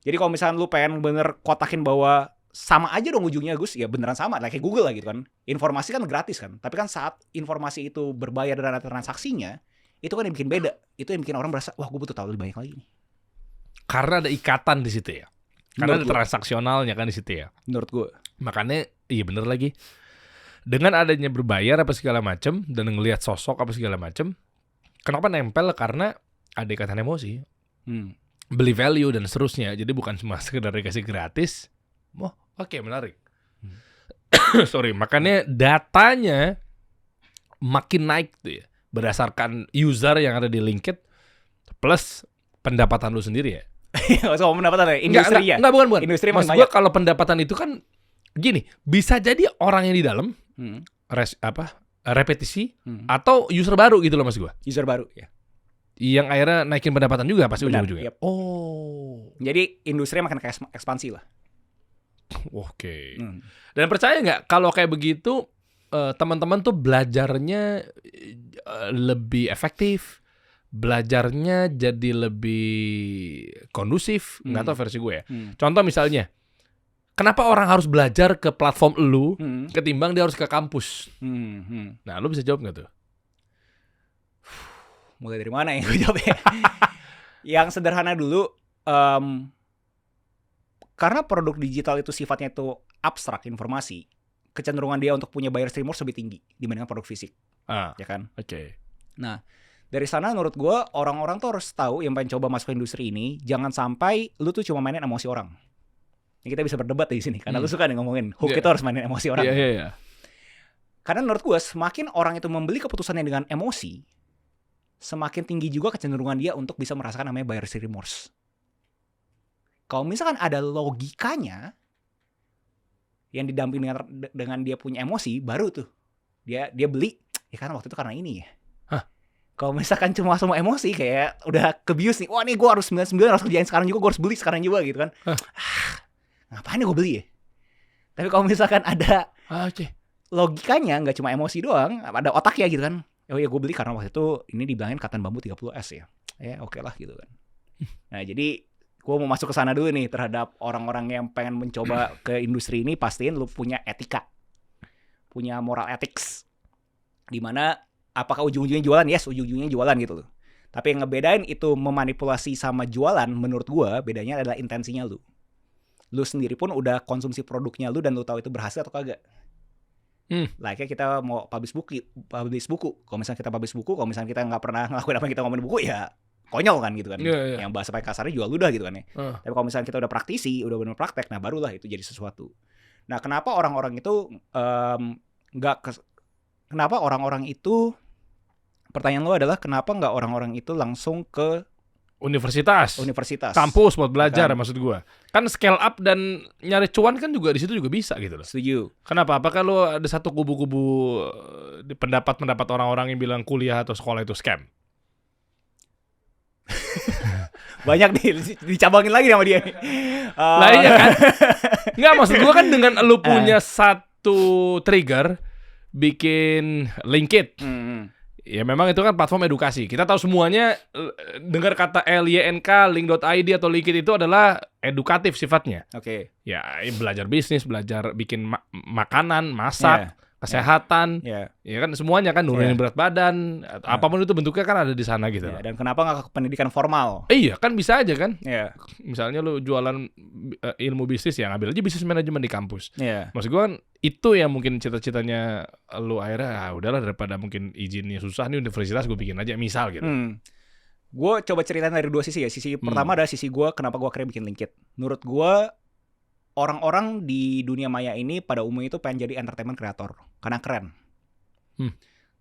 Jadi kalau misalnya lu pengen bener kotakin bahwa sama aja dong ujungnya Gus, ya beneran sama kayak Google lah gitu kan. Informasi kan gratis kan. Tapi kan saat informasi itu berbayar dan ada transaksinya, itu kan yang bikin beda. Itu yang bikin orang merasa wah gue butuh tahu lebih banyak lagi nih. Karena ada ikatan di situ ya. Karena ada transaksionalnya kan di situ ya. Menurut gue. Makanya iya bener lagi. Dengan adanya berbayar apa segala macem dan ngelihat sosok apa segala macem, kenapa nempel? Karena ada ikatan emosi. Beli value dan seterusnya. Jadi bukan cuma sekedar dikasih gratis. Oke, menarik. Sorry, makanya datanya makin naik tuh ya. Berdasarkan user yang ada di LinkedIn plus pendapatan lu sendiri ya. Soal pendapatan ya? Industri ya? Enggak, bukan. Industri maksud gue kalau pendapatan itu kan gini, bisa jadi orang yang di dalam repetisi atau user baru gitu loh mas gue. User baru ya. Yang akhirnya naikin pendapatan juga pasti ujung-ujungnya. Jadi industri makin ekspansi lah. Dan percaya nggak kalau kayak begitu teman-teman tuh belajarnya lebih efektif, belajarnya jadi lebih kondusif. Nggak tahu versi gue ya. Contoh misalnya, kenapa orang harus belajar ke platform lu ketimbang dia harus ke kampus? Nah, lu bisa jawab nggak tuh? Mulai dari mana ya gue jawabnya? Yang sederhana dulu, karena produk digital itu sifatnya itu abstrak informasi. kecenderungan dia untuk punya buyer's remorse lebih tinggi dibandingkan produk fisik. Ya kan? Oke. Nah, dari sana menurut gue orang-orang tuh harus tahu yang pengen coba masuk ke industri ini, jangan sampai lu tuh cuma mainin emosi orang. Ini kita bisa berdebat di sini karena lu suka nih ngomongin hook itu harus mainin emosi orang. Iya. Karena menurut gue semakin orang itu membeli keputusannya dengan emosi, semakin tinggi juga kecenderungan dia untuk bisa merasakan namanya buyer's remorse. Kalau misalkan ada logikanya yang didampingi dengan dia punya emosi, baru tuh dia beli ya kan waktu itu karena ini ya. Kalau misalkan cuma semua emosi kayak udah kebius nih, wah nih gue harus 99 harus kerjain sekarang juga, gue harus beli sekarang juga gitu kan. Ngapain nih gue beli ya? Tapi kalau misalkan ada logikanya, nggak cuma emosi doang, ada otaknya gitu kan. Oh ya gue beli karena waktu itu ini dibilangin katan bambu 30S ya. Ya oke lah gitu kan. Nah jadi gue mau masuk ke sana dulu nih terhadap orang-orang yang pengen mencoba ke industri ini, pastiin lu punya etika, punya moral ethics, dimana apakah ujung-ujungnya jualan? Yes, ujung-ujungnya jualan gitu loh. Tapi yang ngebedain itu memanipulasi sama jualan, menurut gue bedanya adalah intensinya lu. Lu sendiri pun udah konsumsi produknya lu dan lu tahu itu berhasil atau kagak. Like kita mau publish buku. Kalau misalnya kita publish buku, kalau misalnya kita nggak pernah ngelakuin apa yang kita ngomongin buku, ya konyol kan gitu kan. Yang bahasa pakai kasarnya jual ludah gitu kan ya. Tapi kalau misalnya kita udah praktisi, udah benar praktek, nah barulah itu jadi sesuatu. Nah kenapa orang-orang itu kenapa orang-orang itu, pertanyaan lo adalah kenapa nggak orang-orang itu langsung ke universitas, kampus buat belajar kan? Maksud gue kan scale up dan nyari cuan kan juga di situ juga bisa gitu loh. Setuju. Kenapa? Apakah lo ada satu kubu-kubu di pendapat orang-orang yang bilang kuliah atau sekolah itu scam? Banyak nih dicabangin lagi sama dia. Lah iya kan? Nggak, maksud gue kan dengan lo punya satu trigger bikin Linkit. Ya memang itu kan platform edukasi. Kita tahu semuanya dengar kata LYNK, link.id atau Linkit itu adalah edukatif sifatnya. Oke. Ya belajar bisnis, belajar bikin makanan, masak, kesehatan. Ya kan semuanya kan nurunin berat badan, apapun itu bentuknya kan ada di sana gitu. Dan kenapa nggak ke pendidikan formal? Iya kan bisa aja kan. Misalnya lu jualan ilmu bisnis ya ngambil aja bisnis manajemen di kampus. Maksud gue kan itu yang mungkin cita-citanya lu akhirnya udahlah daripada mungkin izinnya susah nih universitas gue bikin aja misal gitu. Gue coba ceritain dari dua sisi ya. Sisi pertama adalah sisi gue kenapa gue akhirnya bikin Linkit. Menurut gue orang-orang di dunia maya ini pada umumnya itu pengen jadi entertainment creator karena keren.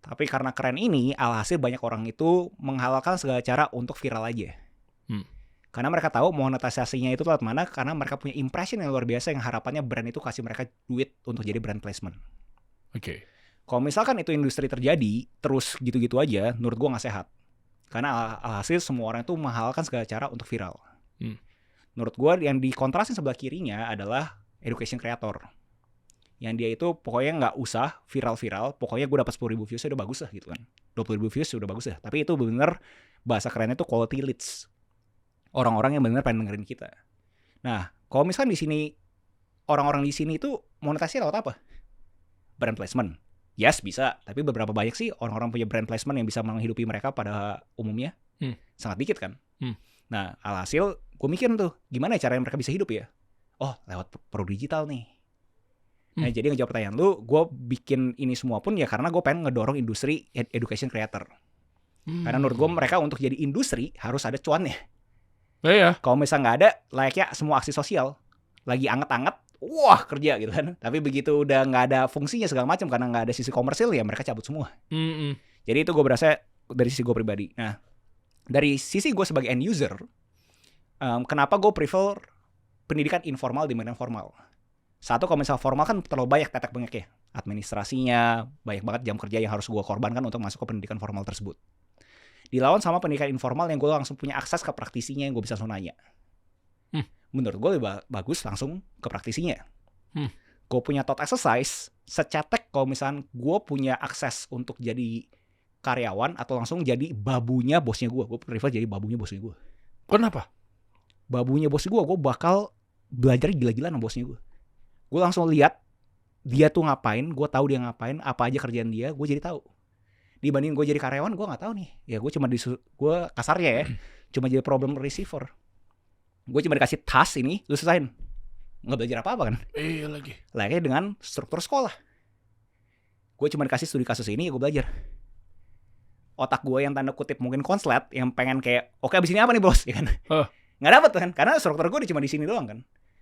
Tapi karena keren ini alhasil banyak orang itu menghalalkan segala cara untuk viral aja. Karena mereka tahu monetisasinya itu lewat mana, karena mereka punya impression yang luar biasa yang harapannya brand itu kasih mereka duit untuk jadi brand placement. Oke. Kalau misalkan itu industri terjadi terus gitu-gitu aja, menurut gue nggak sehat. Karena alhasil semua orang itu menghalalkan segala cara untuk viral. Menurut gue yang dikontrasin sebelah kirinya adalah education creator. Yang dia itu pokoknya nggak usah viral-viral, pokoknya gue dapat 10.000 views udah bagus lah gitu kan. 20.000 views udah bagus lah. Tapi itu bener bahasa kerennya itu quality leads. Orang-orang yang benar pengen dengerin kita. Nah, kalau misalkan di sini orang-orang di sini itu monetisasinya lewat apa? Brand placement. Yes, bisa. Tapi beberapa banyak sih orang-orang punya brand placement yang bisa menghidupi mereka pada umumnya. Sangat dikit kan. Nah, alhasil gue mikirin tuh, gimana caranya mereka bisa hidup ya? Oh, lewat produk digital nih. Nah, jadi ngejawab pertanyaan lu, gue bikin ini semua pun ya karena gue pengen ngedorong industri education creator. Karena menurut gue mereka untuk jadi industri harus ada cuannya. Kalau misalnya nggak ada, layaknya semua aksi sosial lagi anget-anget, wah kerja gitu kan. Tapi begitu udah nggak ada fungsinya segala macam karena nggak ada sisi komersil ya mereka cabut semua. Jadi itu gue berasa dari sisi gue pribadi. Nah dari sisi gue sebagai end user, kenapa gue prefer pendidikan informal dibanding formal? Satu, kalau misalnya formal kan terlalu banyak tetek bengek ya, administrasinya banyak banget jam kerja yang harus gue korbankan untuk masuk ke pendidikan formal tersebut. Dilawan sama pendidikan informal yang gue langsung punya akses ke praktisinya yang gue bisa langsung nanya. Menurut gue lebih bagus langsung ke praktisinya. Gue punya thought exercise, secetek kalau misalnya gue punya akses untuk jadi karyawan atau langsung jadi babunya bosnya gue. Gue prefer jadi babunya bosnya gue. Kenapa? Babunya bos gue bakal belajar gila-gilaan sama bosnya gue. Gue langsung lihat dia tuh ngapain, gue tahu dia ngapain, apa aja kerjaan dia, gue jadi tahu. Dibanding gue jadi karyawan, gue nggak tahu nih. Ya gue cuma gue kasarnya ya, cuma jadi problem receiver. Gue cuma dikasih task ini, lu selesain. nggak belajar apa-apa kan. Iya lagi. Layaknya dengan struktur sekolah. Gue cuma dikasih studi kasus ini, ya gue belajar. Otak gue yang tanda kutip mungkin konslet, yang pengen kayak, oke abis ini apa nih bos? Ya kan? Nggak dapet kan, karena struktur gue cuma di sini doang kan.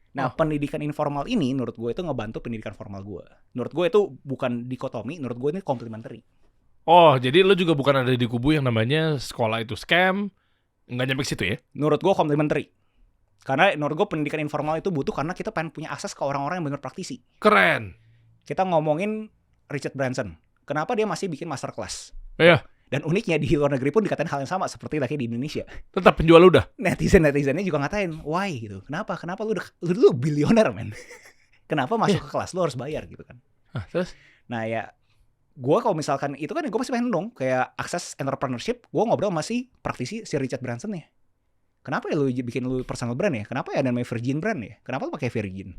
Nah, pendidikan informal ini menurut gue itu ngebantu pendidikan formal gue. Menurut gue itu bukan dikotomi, menurut gue ini complementary. Oh, jadi lo juga bukan ada di kubu yang namanya sekolah itu scam, nggak nyampe ke situ ya? Menurut gue complementary. Karena menurut gue pendidikan informal itu butuh karena kita pengen punya akses ke orang-orang yang benar praktisi. Keren. Kita ngomongin Richard Branson. Kenapa dia masih bikin masterclass? Iya. Dan uniknya di luar negeri pun dikatain hal yang sama seperti lagi di Indonesia. Tetap penjual udah. Netizennya juga ngatain, why gitu. Kenapa lu bilioner men. Kenapa masuk ke kelas lu harus bayar gitu kan. Terus? Nah ya, gue kalau misalkan itu kan gue masih pengen dong kayak akses entrepreneurship. Gue ngobrol masih praktisi si Richard Branson ya. Kenapa ya lu bikin lu personal brand ya? Kenapa ya namanya Virgin brand ya? Kenapa lu pakai Virgin?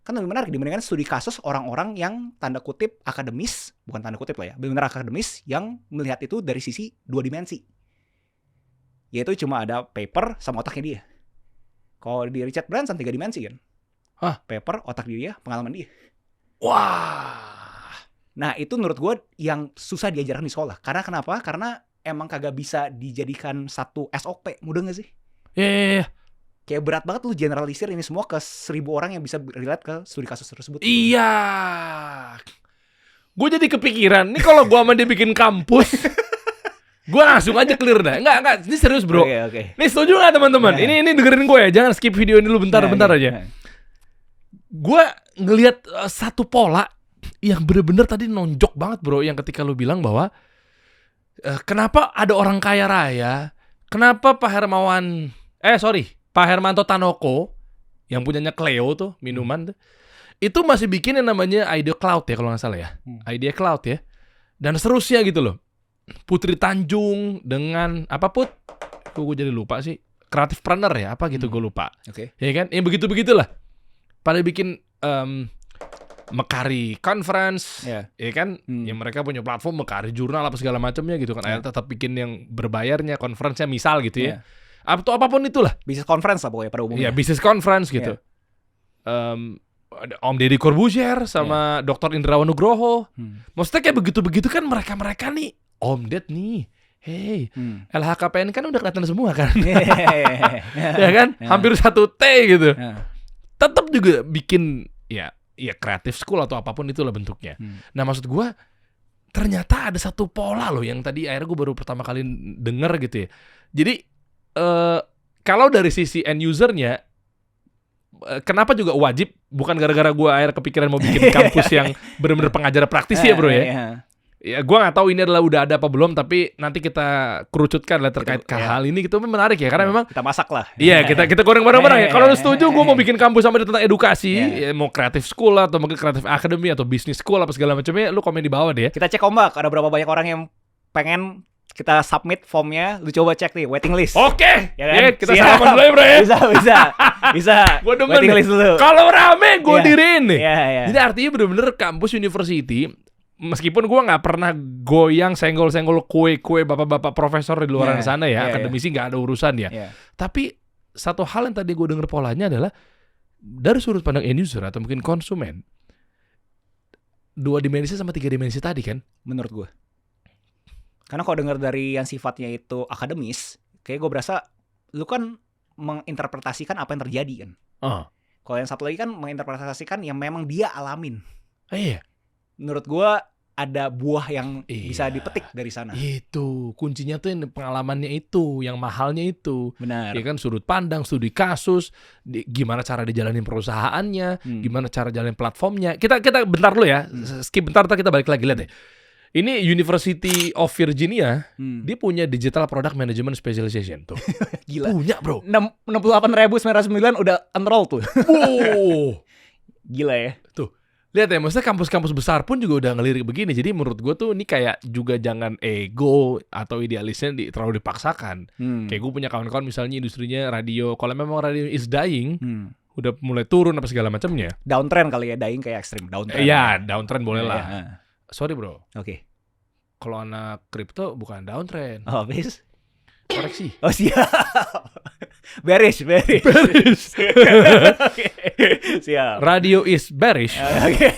Kan lebih menarik dibandingkan studi kasus orang-orang yang tanda kutip akademis, bukan tanda kutip lah ya, benar-benar akademis yang melihat itu dari sisi 2 dimensi. Yaitu cuma ada paper sama otaknya dia. Kalau di Richard Branson 3 dimensi kan. Paper, otak dia, pengalaman dia. Wah. Nah itu menurut gue yang susah diajarkan di sekolah. Karena kenapa? Karena emang kagak bisa dijadikan satu SOP. Mudah gak sih? Iya. Kayak berat banget lu generalisir ini semua ke 1.000 orang yang bisa relate ke studi kasus tersebut. Iya. Gue jadi kepikiran, nih kalau gue sama dia bikin kampus, gue langsung aja clear dah. Enggak, ini serius bro. Oke. Ini setuju gak teman-teman? Ini dengerin gue ya, jangan skip video ini dulu bentar aja. Gue ngelihat satu pola yang bener-bener tadi nonjok banget bro, yang ketika lu bilang bahwa kenapa ada orang kaya raya, kenapa Pak Hermanto Tanoko yang punyanya Cleo tuh minuman tuh, itu masih bikin yang namanya Idea Cloud ya kalau nggak salah ya, Idea Cloud ya, dan seterusnya gitu loh. Putri Tanjung dengan apa Put? Gue jadi lupa sih. Creative Planner ya apa gitu gue lupa. Oke. Ya kan? Yang begitulah. Pada bikin Mekari Conference, ya kan? Yang mereka punya platform Mekari Jurnal apa segala macamnya gitu kan. Akhirnya tetap bikin yang berbayarnya, conference-nya misal gitu ya. Atau apapun itulah. Business conference lah pokoknya pada umumnya. Iya, business conference gitu. Om Deddy Corbuzier sama Dr. Indrawan Nugroho. Maksudnya kayak begitu-begitu kan mereka nih, Om Ded nih. Hey, LHKPN kan udah kelihatan semua kan. Ya kan? Hampir 1 T gitu. Tetap juga bikin ya kreatif school atau apapun itulah bentuknya. Nah, maksud gue ternyata ada satu pola loh yang tadi akhirnya gue baru pertama kali denger gitu ya. Jadi kalau dari sisi end usernya, kenapa juga wajib? Bukan gara-gara gue akhirnya kepikiran mau bikin kampus yang benar-benar pengajar praktisi ya bro ya. Ya gue nggak tahu ini adalah udah ada apa belum, tapi nanti kita kerucutkan lah terkait hal ini gitu. Menarik ya karena memang kita masak lah. Iya kita goreng bareng-bareng ya. Kalau lu setuju gue mau bikin kampus sama tentang edukasi, ya, mau creative school atau mungkin creative academy atau business school apa segala macamnya, lu komen di bawah deh ya. Kita cek ombak, ada berapa banyak orang yang pengen kita submit formnya, lu coba cek nih waiting list. Oke, ya kan? Kita salaman dulu ya bro ya. Bisa. Gua demen waiting list dulu. Kalau rame gue diriin nih. Jadi artinya bener-bener kampus university, meskipun gue nggak pernah goyang senggol-senggol kue-kue bapak-bapak profesor di luar sana ya, akademisi nggak ada urusan ya. Tapi satu hal yang tadi gue denger polanya adalah dari sudut pandang end user atau mungkin konsumen, 2 dimensi sama 3 dimensi tadi kan, menurut gue. Karena kalau dengar dari yang sifatnya itu akademis, kayak gue berasa lu kan menginterpretasikan apa yang terjadi kan. Kalau yang satu lagi kan menginterpretasikan yang memang dia alamin. Iya. Menurut gue ada buah yang bisa dipetik dari sana. Itu kuncinya tuh yang pengalamannya itu, yang mahalnya itu. Benar. Ya kan, sudut pandang, studi kasus, gimana cara dijalanin perusahaannya, gimana cara jalanin platformnya. Kita bentar dulu ya, skip bentar, kita balik lagi lihat deh. Ini University of Virginia, dia punya Digital Product Management Specialization tuh. Gila. Punya bro. 68.909 udah enroll tuh. Gila ya. Tuh. Lihat ya, maksudnya kampus-kampus besar pun juga udah ngelirik begini. Jadi menurut gue tuh ini kayak juga jangan ego atau idealisnya terlalu dipaksakan. Kayak gue punya kawan-kawan misalnya industrinya radio. Kalau memang radio is dying, udah mulai turun apa segala macamnya. Downtrend kali ya, dying kayak ekstrim. Downtrend. Iya, downtrend boleh lah. Sorry bro. Oke. Kalau anak kripto bukan downtrend. Oh, habis? Koreksi. Oh siap. Bearish. Oke. Siap. Radio is bearish. Oke.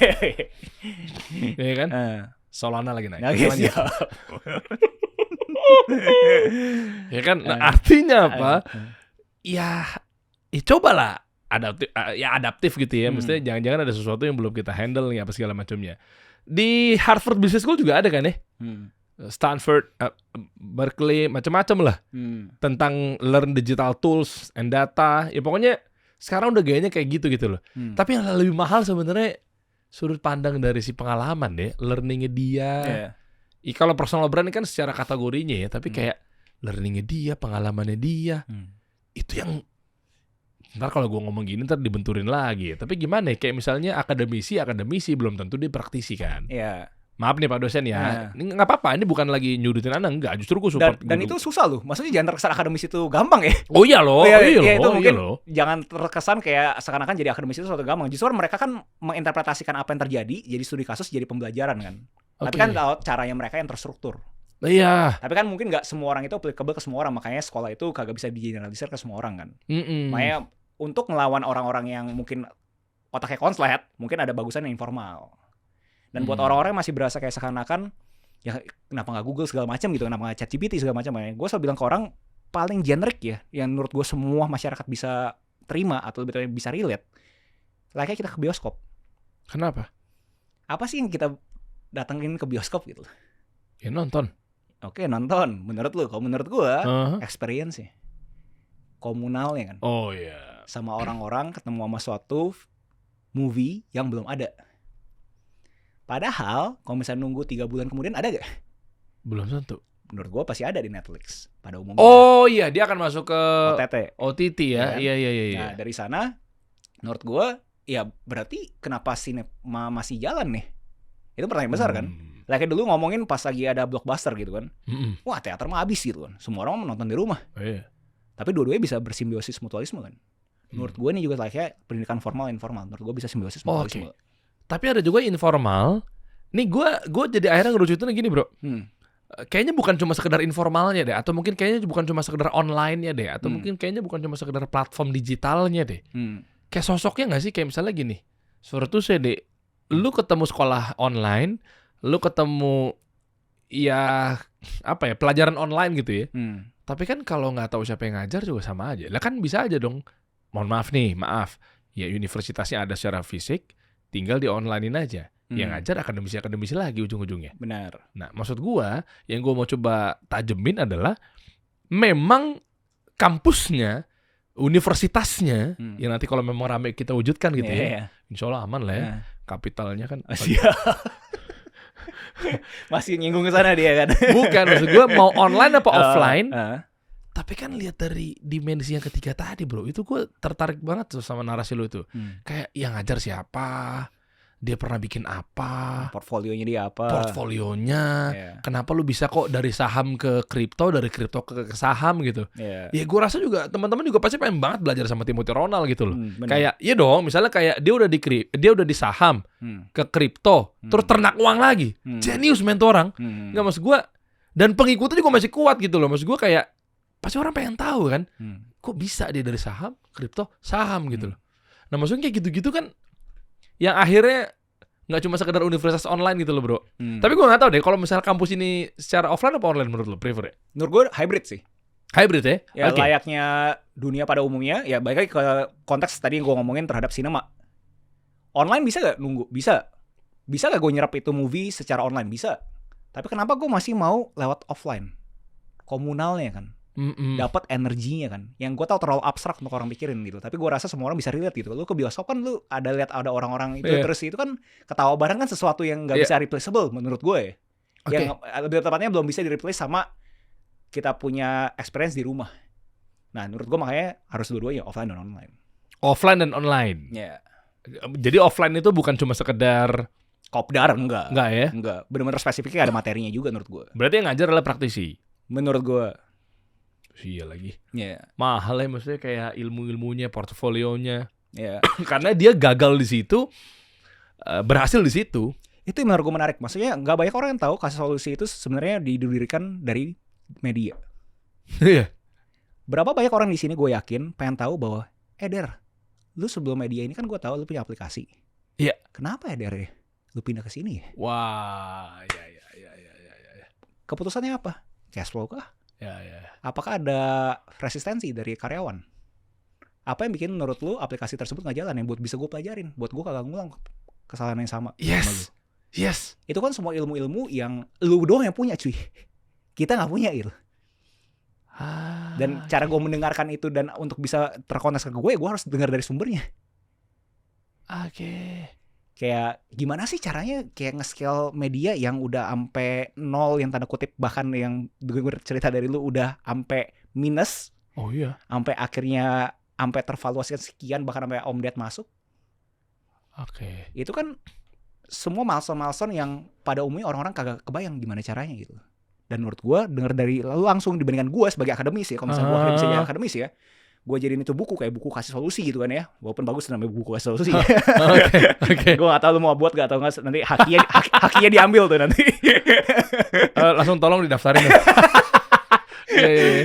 Iya kan? Solana lagi naik. Oke, Lanjut. siap. Ya kan? Nah, artinya apa? Ya cobalah adaptif gitu ya. Maksudnya jangan-jangan ada sesuatu yang belum kita handle nih apa segala macamnya. Di Harvard Business School juga ada kan ya? Stanford, Berkeley, macam-macam lah tentang learn digital tools and data. Ya pokoknya sekarang udah gayanya kayak gitu loh. Tapi yang lebih mahal sebenarnya sudut pandang dari si pengalaman deh, learningnya dia. Kalau personal brand kan secara kategorinya ya, tapi kayak learningnya dia, pengalamannya dia, itu yang ntar kalau gue ngomong gini ntar dibenturin lagi. Tapi gimana ya? Kayak misalnya akademisi belum tentu dia praktisi kan. Iya. Maaf nih Pak dosen ya, ini nggak apa-apa, ini bukan lagi nyudutin Anda, enggak, justru gue support. Dan itu susah loh, maksudnya jangan terkesan akademis itu gampang ya. Oh iya loh, itu mungkin jangan terkesan kayak seakan-akan jadi akademis itu suatu gampang. Justru mereka kan menginterpretasikan apa yang terjadi, jadi studi kasus, jadi pembelajaran kan. Tapi kan caranya mereka yang terstruktur. Iya. Tapi kan mungkin nggak semua orang itu applicable ke semua orang, makanya sekolah itu kagak bisa digeneralisir ke semua orang kan. Makanya untuk ngelawan orang-orang yang mungkin otaknya konslet, mungkin ada bagusan yang informal. Dan buat orang-orang yang masih berasa kayak seakan-akan ya kenapa nggak Google segala macam gitu, kenapa nggak ChatGPT segala macam, gue selalu bilang ke orang paling generik ya, yang menurut gue semua masyarakat bisa terima atau lebih bisa relate, layaknya kita ke bioskop. Kenapa? Apa sih yang kita datengin ke bioskop gitu? Ya nonton. Oke, nonton. Menurut lu? Kalau menurut gue experience ya, komunalnya kan. Oh iya. Sama orang-orang ketemu sama suatu movie yang belum ada. Padahal kalau misalnya nunggu 3 bulan kemudian ada gak? Belum tentu. Menurut gue pasti ada di Netflix pada umumnya. Oh iya, dia akan masuk ke OTT ya. Iya. Iya. Nah dari sana menurut gue ya berarti kenapa sinema masih jalan nih? Itu pertanyaan besar kan. Kayak dulu ngomongin pas lagi ada blockbuster gitu kan. Wah teater mah habis gitu kan. Semua orang menonton di rumah. Iya. Tapi dua-duanya bisa bersimbiosis mutualisme kan. Menurut gue ini juga layaknya pendidikan formal informal. Menurut gue bisa simbiosis mutualisme. Tapi ada juga informal. Nih gue jadi akhirnya ngerucutin gini bro. Kayaknya bukan cuma sekedar informalnya deh. Atau mungkin kayaknya bukan cuma sekedar online-nya deh. Atau mungkin kayaknya bukan cuma sekedar platform digitalnya deh. Kayak sosoknya gak sih? Kayak misalnya gini. Suatu saya deh, lu ketemu sekolah online, lu ketemu ya apa ya pelajaran online gitu ya. Tapi kan kalau nggak tahu siapa yang ngajar juga sama aja. Lah kan bisa aja dong. Maaf. Ya universitasnya ada secara fisik, tinggal di online-in aja. Yang ngajar akademisi lagi ujung-ujungnya. Benar. Nah, maksud gua yang gua mau coba tajemin adalah memang kampusnya, universitasnya yang nanti kalau memang rame kita wujudkan gitu ya. Insya Allah aman lah ya. Kapitalnya kan masih nyinggung ke sana dia kan. Bukan, maksud gua mau online apa offline. Tapi kan lihat dari dimensi yang ketiga tadi bro, itu gue tertarik banget tuh sama narasi lu itu. Kayak yang ngajar siapa, dia pernah bikin apa, portfolionya dia apa, kenapa lu bisa kok dari saham ke kripto, dari kripto ke saham gitu. Ya gue rasa juga teman-teman juga pasti pengen banget belajar sama Timothy Ronald gitu loh. Kayak iya dong, misalnya kayak dia udah di saham ke kripto, terus ternak uang lagi, jenius men tuh orang. Nggak, maksud gue, dan pengikutnya juga masih kuat gitu loh. Maksud gue kayak pasti orang pengen tahu kan, kok bisa dia dari saham, kripto, saham gitu loh. Nah maksudnya kayak gitu-gitu kan, yang akhirnya nggak cuma sekedar universitas online gitu loh bro. Tapi gue nggak tahu deh, kalau misalnya kampus ini secara offline apa online menurut lo, prefer ya? Menurut gue hybrid sih. Hybrid ya? Ya layaknya dunia pada umumnya, ya balik lagi ke konteks tadi yang gue ngomongin terhadap sinema. Online bisa gak nunggu? Bisa. Bisa gak gue nyerap itu movie secara online? Bisa. Tapi kenapa gue masih mau lewat offline? Komunalnya kan. Dapat energinya kan, yang gue tahu terlalu abstrak untuk orang pikirin gitu, tapi gue rasa semua orang bisa relate gitu. Lu ke bioskop kan lu lihat ada orang-orang itu, terus itu kan ketawa bareng kan sesuatu yang nggak bisa replaceable menurut gue ya. Yang lebih tepatnya belum bisa di-replace sama kita punya experience di rumah. Nah menurut gue makanya harus dua-duanya, offline dan online. Offline dan online. Jadi offline itu bukan cuma sekedar kopdar, enggak ya? Enggak, benar-benar spesifiknya ada materinya juga menurut gue. Berarti yang ngajar adalah praktisi menurut gue. Iya lagi. Mahal ya, maksudnya kayak ilmu-ilmunya, portofolionya. Karena dia gagal di situ, berhasil di situ. Itu yang menurut gue menarik. Maksudnya nggak banyak orang yang tahu kasus solusi itu sebenarnya didirikan dari media. Iya. Berapa banyak orang di sini gue yakin pengen tahu bahwa, Der, lu sebelum media ini kan gue tahu lu punya aplikasi. Iya. Kenapa Der ya? Lu pindah ke sini ya? Wah, ya. Keputusannya apa? Cash flow kah? Ya. Apakah ada resistensi dari karyawan? Apa yang bikin menurut lu aplikasi tersebut nggak jalan yang buat bisa gue pelajarin, buat gue kagak ngulang kesalahan yang sama? Yes. Itu kan semua ilmu-ilmu yang lu doang yang punya, cuy. Kita nggak punya itu. Dan cara gue mendengarkan itu dan untuk bisa terkoneksi ke gue harus dengar dari sumbernya. Oke. Kayak gimana sih caranya kayak nge-scale media yang udah ampe 0 yang tanda kutip, bahkan yang denger cerita dari lu udah ampe minus. Oh iya. Ampe akhirnya ampe tervaluasikan sekian, bahkan ampe omdet masuk. Oke. Itu kan semua milestone yang pada umumnya orang-orang kagak kebayang gimana caranya gitu. Dan menurut gue denger dari lu langsung dibandingkan gue sebagai akademis ya, kalau misalnya gue akademisi jadi akademis ya, gue jadiin itu buku kayak buku kasih solusi gitu kan ya, walaupun bagus namanya buku kasih solusi. Oke. Gue gak tahu lu mau buat gak, atau nggak nanti hakinya diambil tuh nanti. Langsung tolong didaftarin.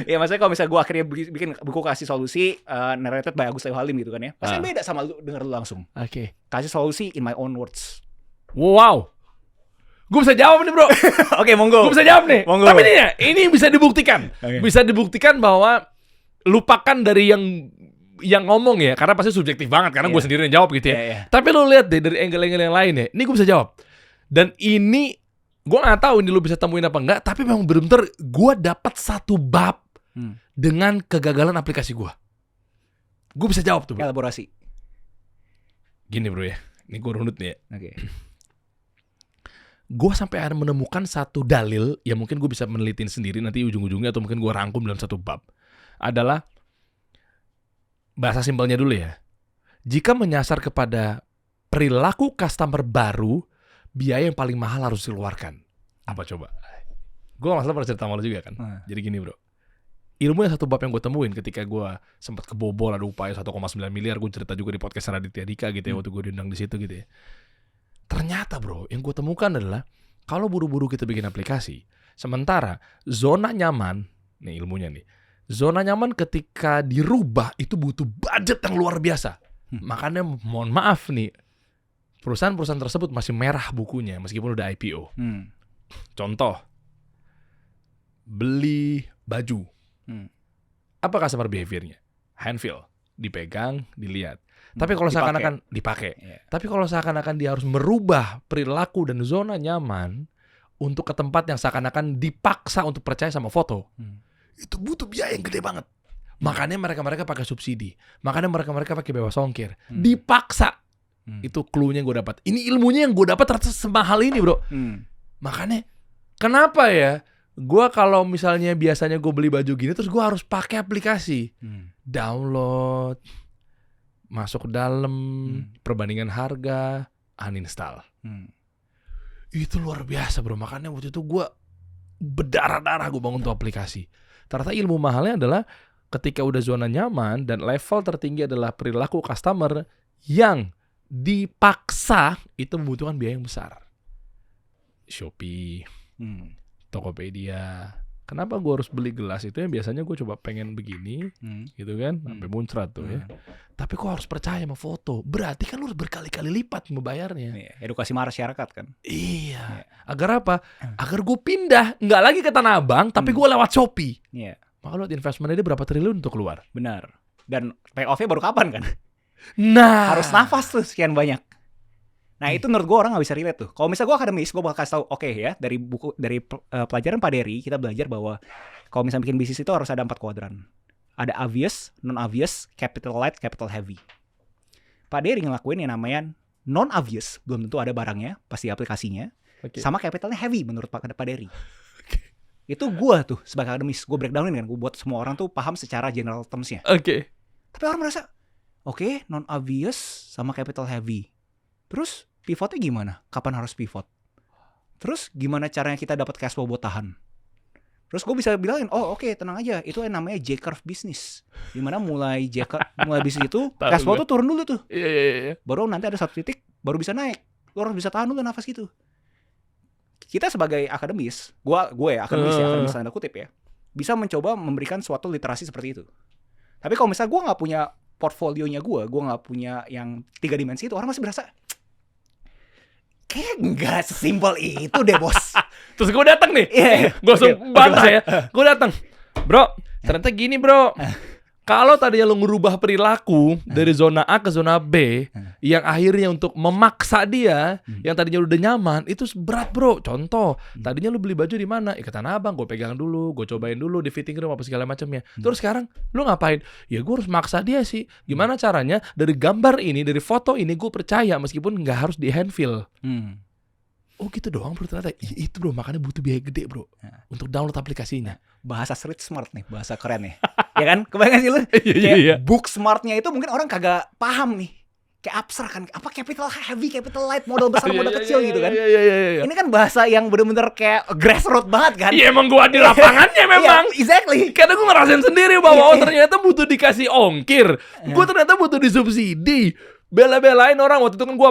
Ya maksudnya kalau misalnya gue akhirnya bikin buku kasih solusi narrated by Agus Leo Halim gitu kan ya, pasti beda sama lu denger lu langsung. Oke. Kasih solusi in my own words. Wow. Gue bisa jawab nih bro. Oke, monggo. Gue bisa jawab nih. Monggo. Tapi ini bisa dibuktikan. Okay. Bisa dibuktikan bahwa lupakan dari yang ngomong ya, karena pasti subjektif banget, karena gue sendiri yang jawab gitu ya. Tapi lu lihat deh dari angle-angle yang lain ya, ini gue bisa jawab. Dan ini gue nggak tahu ini lu bisa temuin apa enggak, tapi memang bener-bener gue dapat satu bab dengan kegagalan aplikasi gue. Gue bisa jawab tuh bro. Elaborasi. Gini bro ya, ini gue runut nih ya. Oke. Gue sampai ada menemukan satu dalil yang mungkin gue bisa menelitin sendiri nanti ujung-ujungnya, atau mungkin gue rangkum dalam satu bab. Adalah bahasa simpelnya dulu ya. Jika menyasar kepada perilaku customer baru, biaya yang paling mahal harus dikeluarkan. Apa coba? Gue masalah pernah cerita sama lo juga kan. Jadi gini bro, ilmu yang satu bab yang gue temuin ketika gue sempat kebobol ada upaya 1,9 miliar. Gue cerita juga di podcast Raditya Dika gitu ya, waktu gue diundang di situ gitu ya. Ternyata bro, yang gue temukan adalah kalau buru-buru kita bikin aplikasi, sementara zona nyaman, nih ilmunya nih, zona nyaman ketika dirubah itu butuh budget yang luar biasa. Makanya mohon maaf nih, perusahaan-perusahaan tersebut masih merah bukunya meskipun udah IPO. Contoh, beli baju. Apa customer behavior-nya? Handfeel, dipegang, dilihat. Tapi kalau seakan-akan dipakai. Tapi kalau seakan-akan dia harus merubah perilaku dan zona nyaman untuk ke tempat yang seakan-akan dipaksa untuk percaya sama foto, itu butuh biaya yang gede banget. Makanya mereka pakai subsidi. Makanya mereka pakai bebas ongkir. Dipaksa. Itu clue-nya yang gue dapat. Ini ilmunya yang gue dapat ternyata semahal ini bro. Makanya kenapa ya? Gue kalau misalnya biasanya gue beli baju gini terus gue harus pakai aplikasi, download, masuk ke dalam, perbandingan harga, uninstall. Itu luar biasa bro. Makanya waktu itu gue berdarah-darah gue bangun tuh aplikasi. Ternyata ilmu mahalnya adalah ketika udah zona nyaman dan level tertinggi adalah perilaku customer yang dipaksa, itu membutuhkan biaya yang besar. Shopee, Tokopedia. Kenapa gue harus beli gelas itu yang biasanya gue coba pengen begini, gitu kan, sampai muncrat tuh ya. Tapi kok harus percaya sama foto? Berarti kan lu harus berkali-kali lipat membayarnya. Edukasi masyarakat kan. Iya. Agar apa? Agar gue pindah, nggak lagi ke Tanah Abang, tapi gue lewat Shopee. Maka lu investment ini berapa triliun untuk keluar? Benar. Dan payoff-nya baru kapan kan? Nah, harus nafas tuh sekian banyak. Nah itu menurut gue orang gak bisa relate tuh. Kalau misalnya gue akademis, gue bakal kasih tau, oke ya, dari buku, dari pelajaran Pak Dery, kita belajar bahwa kalau misalnya bikin bisnis itu harus ada 4 kuadran. Ada obvious, non-obvious, capital light, capital heavy. Pak Dery ngelakuin yang namanya non-obvious, belum tentu ada barangnya, pasti aplikasinya, sama capitalnya heavy menurut Pak Dery. Itu gue tuh sebagai akademis, gue breakdownin kan, gue buat semua orang tuh paham secara general terms-nya. Tapi orang merasa, oke, non-obvious sama capital heavy. Terus pivotnya gimana? Kapan harus pivot? Terus gimana caranya kita dapat cash flow buat tahan? Terus gue bisa bilangin, oh oke, tenang aja, itu yang namanya J-curve bisnis. Dimana mulai bisnis itu cash flow tuh turun dulu tuh. Baru nanti ada satu titik baru bisa naik. Lo harus bisa tahan dulu nafas gitu. Kita sebagai akademis, gue ya akademis tanda kutip ya, bisa mencoba memberikan suatu literasi seperti itu. Tapi kalau misalnya gue nggak punya portfolionya gue nggak punya yang 3 dimensi itu, orang masih berasa kayak nggak sesimpel itu deh bos. Terus gue datang nih, gue langsung bantah ya. Gue datang, bro, ternyata gini bro. Kalau tadinya lo ngerubah perilaku dari zona A ke zona B, yang akhirnya untuk memaksa dia, yang tadinya udah nyaman, itu berat bro. Contoh, tadinya lo beli baju di mana? Ikatan Abang, gue pegang dulu, gue cobain dulu di fitting room apa segala macamnya. Terus sekarang lo ngapain? Ya gue harus maksa dia sih. Gimana caranya? Dari gambar ini, dari foto ini, gue percaya meskipun nggak harus di handfeel. Oh gitu doang bro, ternyata itu bro, makanya butuh biaya gede bro untuk download aplikasinya. Bahasa street smart nih, bahasa keren nih. Ya kan? Kebayang sih lu? Iya. Book smartnya itu mungkin orang kagak paham nih. Kayak abstrak kan, apa capital heavy, capital light, modal besar, modal kecil gitu kan. Iya. Ini kan bahasa yang bener-bener kayak grassroots banget kan. Iya emang gua di lapangannya memang. Exactly. Karena gua ngerasain sendiri bahwa ternyata butuh dikasih ongkir. Gua ternyata butuh disubsidi. Bela-belain orang. Waktu itu kan gue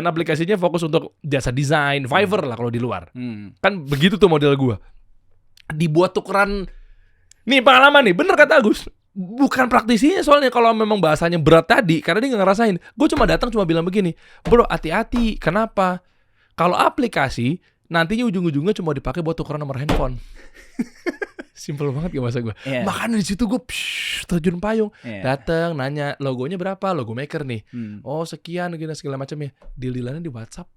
aplikasinya fokus untuk jasa desain, Fiverr lah kalau di luar. Kan begitu tuh model gue. Dibuat tukeran. Nih pengalaman nih, bener kata Agus. Bukan praktisinya soalnya kalau memang bahasanya berat tadi, karena dia gak ngerasain. Gue cuma datang cuma bilang begini, bro hati-hati, kenapa? Kalau aplikasi, nantinya ujung-ujungnya cuma dipakai buat tukeran nomor handphone. Simpel banget gak bahasa gue. Makanya di situ gue terjun payung, datang nanya logonya berapa, logo maker nih. Oh sekian gitu segala macamnya. Deal-dealannya di WhatsApp.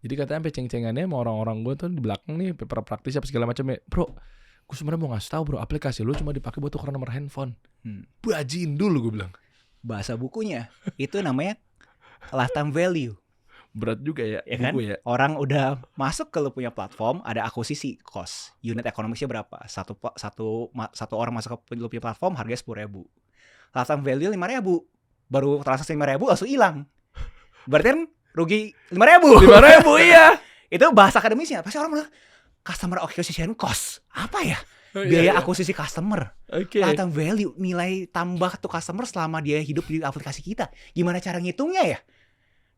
Jadi katanya sampai ceng-cengannya sama orang-orang gue tuh di belakang nih, paper praktis apa segala macamnya. Bro, gue sebenarnya mau ngasih tahu bro, aplikasi lu cuma dipakai buat tukeran nomor handphone. Bajiin dulu gue bilang. Bahasa bukunya itu namanya lifetime value. Berat juga ya kan? buku ya. Orang udah masuk ke lu punya platform, ada akuisisi cost, unit ekonomisnya berapa? Satu orang masuk ke lu punya platform harganya 10.000. Lifetime value 5.000. Baru transaksi 5.000 langsung hilang. Berarti kan rugi 5.000. 5.000 iya. Itu bahasa akademisnya. Pasti orang bilang customer acquisition cost. Apa ya? Biaya akuisisi customer. Lifetime value, nilai tambah tuh customer selama dia hidup di aplikasi kita. Gimana cara ngitungnya ya?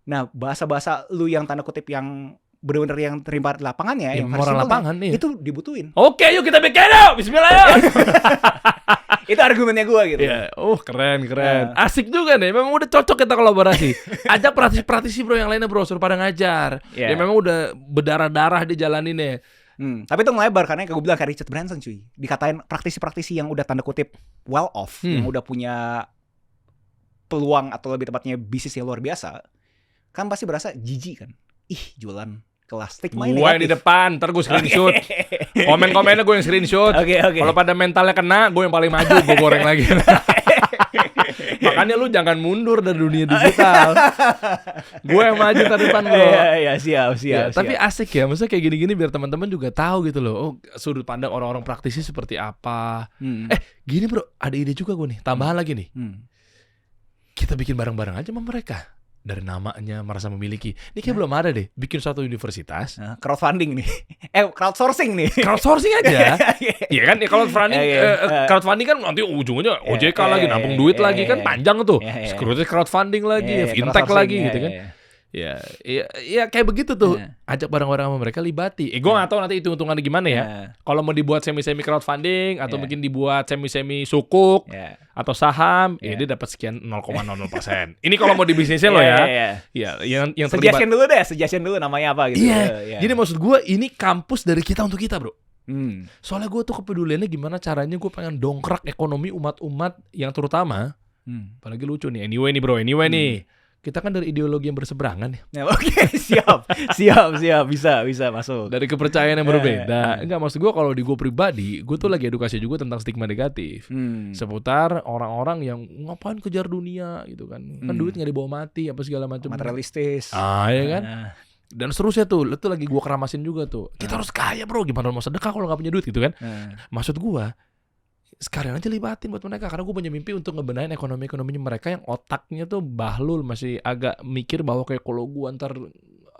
Nah, bahasa-bahasa lu yang tanda kutip yang benar-benar yang terima di lapangannya, yang orang lapangan itu dibutuhin. Oke, yuk kita bikin yuk. Bismillah ya. Itu argumennya gue gitu. Yeah. Oh, keren. Asik juga nih. Memang udah cocok kita kolaborasi. Ajak praktisi bro yang lainnya bro, suruh pada ngajar. Ya memang udah berdarah-darah dijalaninnya. Tapi itu ngelebar karena gue bilang kayak Richard Branson cuy. Dikatain praktisi-praktisi yang udah tanda kutip well off, yang udah punya peluang atau lebih tepatnya bisnis yang luar biasa. Kan pasti berasa jijik kan. Ih, jualan kelas stigma ini. Gue yang di depan, ntar gue screenshot. Komen-komennya gue yang screenshot. Oke. Kalau pada mentalnya kena, gue yang paling maju, gue goreng lagi. Makanya lu jangan mundur dari dunia digital. Gue yang maju ke depan bro. Iya, siap. Tapi asik ya, maksudnya kayak gini-gini biar teman-teman juga tahu gitu loh. Oh, sudut pandang orang-orang praktisi seperti apa. Gini bro, ada ide juga gue nih, tambahan lagi nih. Kita bikin bareng-bareng aja sama mereka. Dari namanya merasa memiliki. Ini kayak belum ada deh. Bikin suatu universitas. Crowdfunding nih. Crowdsourcing nih. Crowdsourcing aja. Iya kan? Ya, crowdfunding kan nanti ujungnya OJK lagi, nampung duit lagi kan panjang tuh. Securities crowdfunding lagi, fintech lagi gitu kan. Ya kayak begitu tuh. Ajak bareng-bareng sama mereka, libati. Gue gak tahu nanti hitung-hitungannya gimana ya. Kalau mau dibuat semi-semi crowdfunding atau mungkin dibuat semi-semi sukuk atau saham, dia dapat sekian 0,00%. Ini kalau mau di bisnisnya lo ya. Yang terlibat. Suggestion dulu namanya apa gitu. Jadi maksud gue ini kampus dari kita untuk kita bro. Soalnya gue tuh kepeduliannya gimana caranya gue pengen dongkrak ekonomi umat-umat yang terutama. Apalagi lucu nih. Anyway nih. Kita kan dari ideologi yang berseberangan ya. Oke, siap. Bisa masuk. Dari kepercayaan yang berbeda. Enggak, maksud gue kalau di gue pribadi, gue tuh lagi edukasi juga tentang stigma negatif. Seputar orang-orang yang ngapain kejar dunia gitu kan. Kan duit gak dibawa mati apa segala macam. Materialistis. Ya kan. Dan seterusnya tuh, itu lagi gue keramasin juga tuh. Kita harus kaya bro, gimana mau sedekah kalau gak punya duit gitu kan. Maksud gue, sekarang aja libatin buat mereka. Karena gue punya mimpi untuk ngebenahin ekonominya mereka yang otaknya tuh bahlul. Masih agak mikir bahwa kayak kalau gue ntar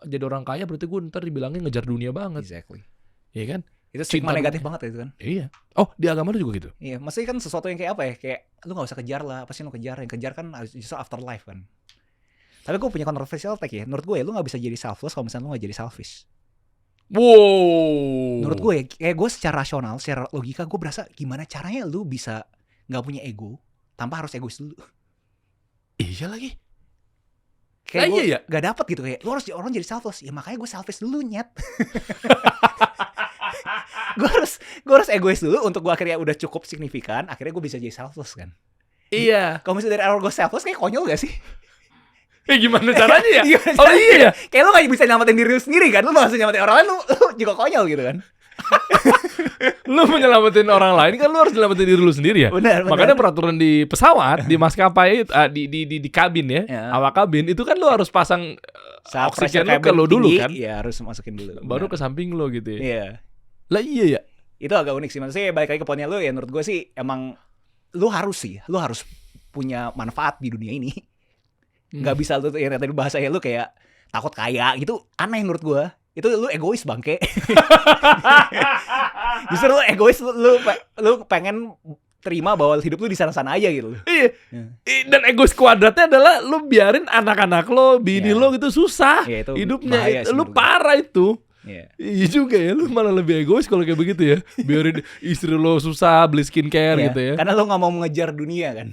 jadi orang kaya berarti gue ntar dibilangin ngejar dunia banget. Exactly. Iya kan? Itu stigma negatif banget itu kan. Iya. Oh, di agama lu juga gitu? Iya, maksudnya kan sesuatu yang kayak apa ya, kayak lu gak usah kejar lah. Apa sih lu kejar? Yang kejar kan justru afterlife kan. Tapi gue punya controversial take ya. Menurut gue ya, lu gak bisa jadi selfless kalau misalnya lu gak jadi selfish. Wow. Menurut gue ya, kayak gue secara rasional, secara logika gue berasa gimana caranya lu bisa gak punya ego tanpa harus egois dulu. Iya lagi. Kayak gue iya. gak dapet gitu, kayak lu harus orang jadi selfless. Ya makanya gue selfish dulu nyet. gue harus egois dulu untuk gue akhirnya udah cukup signifikan, akhirnya gue bisa jadi selfless kan. Iya. Kalau misalnya dari awal gue selfless kayak konyol gak sih? Gimana caranya ya? Gimana Oh caranya? iya ya. Kayak lu gak bisa nyelamatin diri lu sendiri kan. Lu langsung nyelamatin orang lain, lu juga konyol gitu kan. Lu menyelamatin orang lain kan lu harus nyelamatin diri lu sendiri ya. Benar. Makanya peraturan di pesawat, di maskapai, di kabin ya, awak kabin itu kan lu harus pasang oksigen lu ke lu dulu kan. Iya, harus masukin dulu. Baru ke samping lu gitu ya. Iya. Lah iya ya. Itu agak unik sih. Maksudnya balik lagi ke poinnya lu ya, menurut gue sih emang lu harus punya manfaat di dunia ini. Gak bisa lu yang tadi bahasanya lu kayak takut kaya gitu, aneh menurut gue. Itu lu egois bangke. Justru lu egois, lu pengen terima bahwa hidup lu di sana-sana aja gitu. Iya. Dan egois kuadratnya adalah lu biarin anak-anak lo, bini lo gitu susah itu hidupnya. Lu parah itu. Iya juga ya, lu malah lebih egois kalau kayak begitu ya. Biarin istri lo susah beli skincare gitu ya. Karena lu gak mau mengejar dunia kan.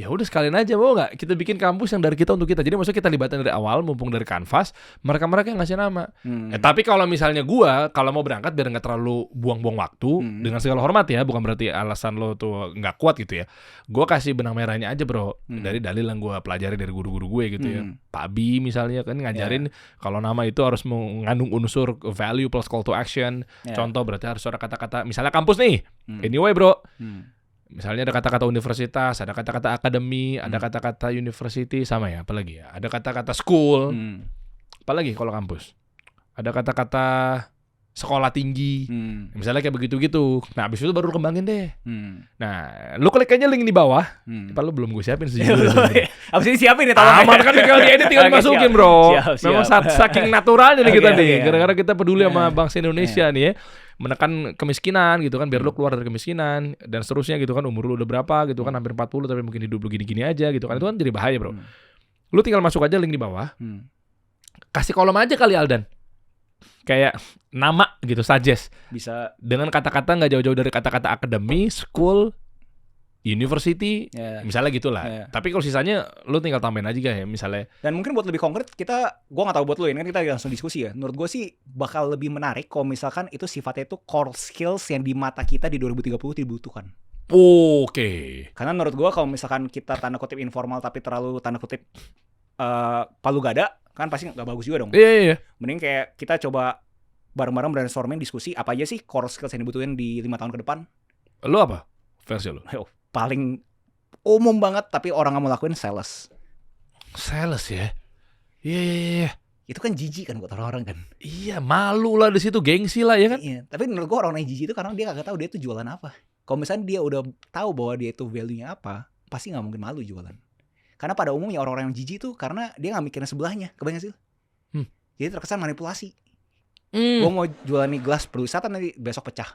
Ya udah sekalian aja, mau nggak kita bikin kampus yang dari kita untuk kita. Jadi maksudnya kita libatin dari awal, mumpung dari kanvas, mereka yang ngasih nama. Tapi kalau misalnya kalau mau berangkat biar nggak terlalu buang-buang waktu, dengan segala hormat ya, bukan berarti alasan lo tuh nggak kuat gitu ya. Gue kasih benang merahnya aja bro, dari dalil yang gue pelajari dari guru-guru gue gitu ya. Pak Bi misalnya kan ngajarin kalau nama itu harus mengandung unsur value plus call to action. Contoh berarti harus ada kata-kata, misalnya kampus nih, anyway bro. Misalnya ada kata-kata universitas, ada kata-kata akademi, ada kata-kata university, sama ya, apalagi ya? Ada kata-kata school, apalagi kalau kampus? Ada kata-kata sekolah tinggi, misalnya kayak begitu-gitu. Nah, abis itu baru kembangin deh. Nah, lu klik aja link di bawah. Padahal lu belum gue siapin sejujurnya. Abis ini siapin nih, tolong. Aman kan tinggal diedit, tinggal dimasukin bro. Memang saking naturalnya nih kita nih. Gara-gara kita peduli sama bangsa Indonesia nih ya. Menekan kemiskinan gitu kan, biar lu keluar dari kemiskinan dan seterusnya gitu kan. Umur lu udah berapa gitu kan, hampir 40 tapi mungkin hidup lu gini-gini aja gitu kan. Itu kan jadi bahaya bro. Lu tinggal masuk aja link di bawah. Kasih kolom aja kali Aldan, kayak nama gitu, suggest. Bisa dengan kata-kata nggak jauh-jauh dari kata-kata akademi, school, university, misalnya gitulah. Tapi kalau sisanya lu tinggal tambahin aja ya misalnya. Dan mungkin buat lebih konkret, gua nggak tahu buat lu ini kan kita langsung diskusi ya. Menurut gua sih bakal lebih menarik kalau misalkan itu sifatnya itu core skills yang di mata kita di 2030 dibutuhkan. Oke. Karena menurut gua kalau misalkan kita tanda kutip informal tapi terlalu tanda kutip palu gada, kan pasti nggak bagus juga dong. Iya. Mending kayak kita coba bareng-bareng brainstorming, diskusi apa aja sih core skills yang dibutuhin di 5 tahun ke depan. Lu apa versi lu? Paling umum banget tapi orang nggak mau lakuin sales ya. Iya. Itu kan jijik kan buat orang-orang kan. Iya, malu lah di situ, gengsi lah ya kan. Iya, tapi menurut gua orang yang jijik itu karena dia kagak tahu dia tuh jualan apa. Kalau misalnya dia udah tahu bahwa dia itu value-nya apa, pasti nggak mungkin malu jualan. Karena pada umumnya orang-orang yang jijik itu karena dia nggak mikirin sebelahnya, kebayang sih. Jadi terkesan manipulasi. Gua mau jualan nih gelas perwisata nanti besok pecah.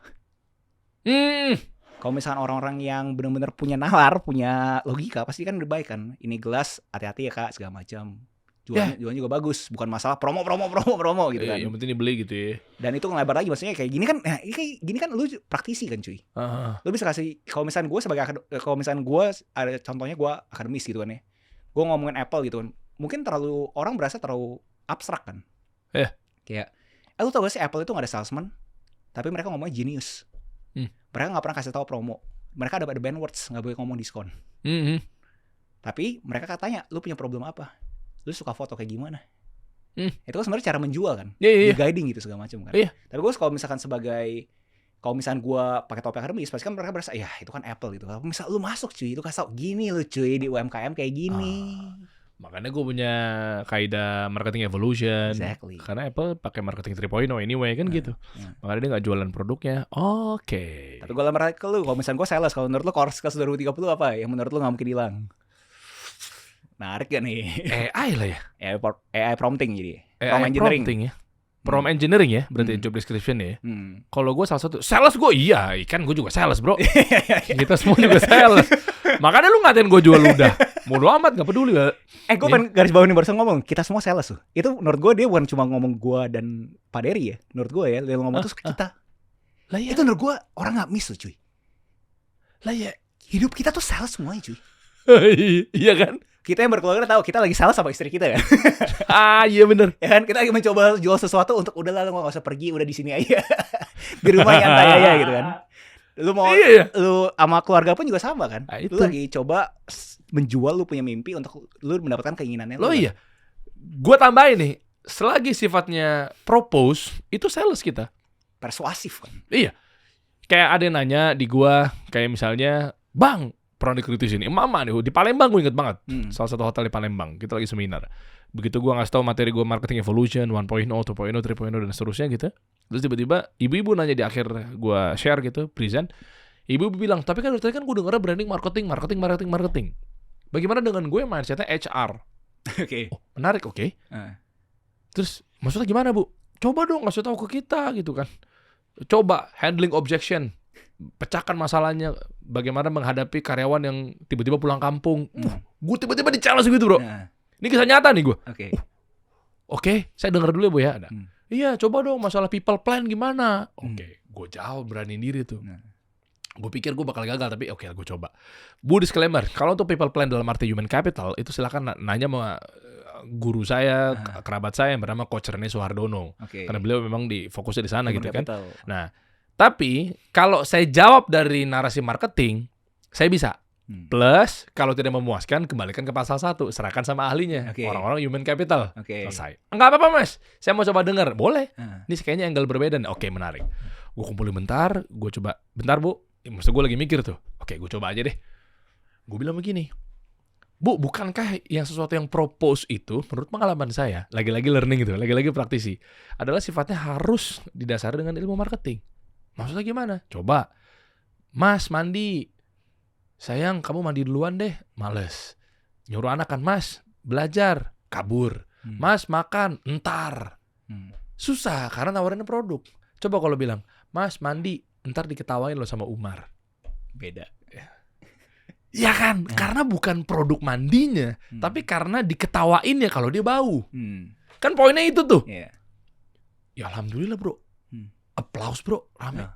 Kalau misalnya orang-orang yang benar-benar punya nalar, punya logika, pasti kan lebih baik kan. Ini gelas, hati-hati ya kak, segala macam. Jualannya juga bagus, bukan masalah promo gitu kan. Yang penting dibeli gitu ya. Dan itu ngelebar lagi, maksudnya kayak gini kan, gini kan lu praktisi kan cuy. Lu bisa kasih, kalau misalnya gue ada contohnya gue akademis gitu kan ya. Gue ngomongin Apple gitu kan, mungkin orang berasa terlalu abstrak kan. Kayak, lu tau gak sih Apple itu gak ada salesman, tapi mereka ngomongnya genius. Mereka gak pernah kasih tahu promo. Mereka ada band words, gak boleh ngomong diskon. Tapi mereka katanya, lu punya problem apa? Lu suka foto kayak gimana? Itu kan sebenarnya cara menjual kan. Di guiding gitu segala macam kan. Tapi gue kalau misalkan gue pakai topi akademis, pasti kan mereka berasa, ya itu kan Apple gitu. Kalau misal lu masuk cuy, itu kasih tau gini lu cuy, di UMKM kayak gini. Makanya gue punya kaidah marketing evolution. Exactly. Karena Apple pakai marketing 3.0 anyway kan gitu. Makanya dia gak jualan produknya. Oke. Tapi gue lamar ke lu, kalau misalnya gue sales, kalau menurut lu core skills 2030 apa yang menurut lu gak mungkin hilang? Menarik gak nih? AI lah ya. AI prompting jadi. AI prompting ya. Prompt engineering ya, berarti job description ya. Kalau gue salah satu sales, gue iya, kan gue juga sales bro. Kita semua juga sales. Makanya lu ngatain gue jual ludah. Bodo amat, gak peduli. Gue pengen garis bawah nih barusan ngomong, kita semua sales tuh. Itu menurut gue dia bukan cuma ngomong gue dan Pak Dery ya. Menurut gue ya, dia ngomong tuh kita. Lah ya. Itu menurut gue orang gak miss loh cuy. Lah ya. Hidup kita tuh sales semuanya cuy. Iya kan? Kita yang berkeluarga tahu kita lagi sales sama istri kita kan. Iya bener. Ya kan, kita lagi mencoba jual sesuatu untuk udah lah, gak usah pergi, udah di sini aja. Di rumah nyantai aja gitu kan. Lu mau lu sama keluarga pun juga sama kan. Nah, lu lagi coba menjual lu punya mimpi untuk lu mendapatkan keinginannya. Lo iya. Gue tambahin nih, selagi sifatnya propose, itu sales kita. Persuasif kan. Iya. Kayak ada yang nanya di gua, kayak misalnya, Bang, pernah dikritis ini, Mama nih, di Palembang gue inget banget. Salah satu hotel di Palembang, kita lagi seminar. Begitu gua ngasih tahu materi gua marketing evolution, 1.0, 2.0, 3.0 dan seterusnya gitu. Terus tiba-tiba ibu-ibu nanya di akhir gua share gitu, present. Ibu bilang, tapi kan dari tadi kan gue dengernya branding marketing. Bagaimana dengan gue mindsetnya HR? Oke. Oh, menarik, oke. Terus maksudnya gimana Bu? Coba dong ngasih tahu ke kita gitu kan. Coba handling objection, pecahkan masalahnya. Bagaimana menghadapi karyawan yang tiba-tiba pulang kampung. Gue tiba-tiba di-challenge gitu bro. Ini kisah nyata nih gue. Oke, saya dengar dulu ya Bu ya. Iya, coba dong masalah people plan gimana. Oke, gue jawab berani diri tuh. Gue pikir gue bakal gagal, tapi oke, gue coba. Bu, disclaimer, kalau untuk people plan dalam arti human capital, itu silakan nanya sama guru saya, kerabat saya yang bernama Coach Rene Suhardono. Karena beliau memang fokusnya di sana gitu kan. Nah, tapi kalau saya jawab dari narasi marketing, saya bisa. Plus, kalau tidak memuaskan, kembalikan ke pasal 1. Serahkan sama ahlinya. Orang-orang human capital. Selesai. Enggak apa-apa mas, saya mau coba dengar. Boleh. Ini kayaknya angle berbeda. Oke, menarik. Gue kumpulin bentar, gue coba. Bentar bu, maksud gue lagi mikir tuh. Oke, gue coba aja deh. Gue bilang begini. Bu, bukankah yang sesuatu yang propose itu, menurut pengalaman saya, lagi-lagi learning gitu, lagi-lagi praktisi, adalah sifatnya harus didasari dengan ilmu marketing. Maksudnya gimana? Coba. Mas, mandi. Sayang, kamu mandi duluan deh. Males. Nyuruh anak kan, Mas, belajar. Kabur. Mas, makan. Entar. Susah, karena nawarin produk. Coba kalau bilang, Mas, mandi. Entar diketawain lo sama Umar. Beda. Ya kan? Karena bukan produk mandinya. Tapi karena diketawainnya kalau dia bau. Kan poinnya itu tuh. Ya Alhamdulillah bro. Applause bro. Rame.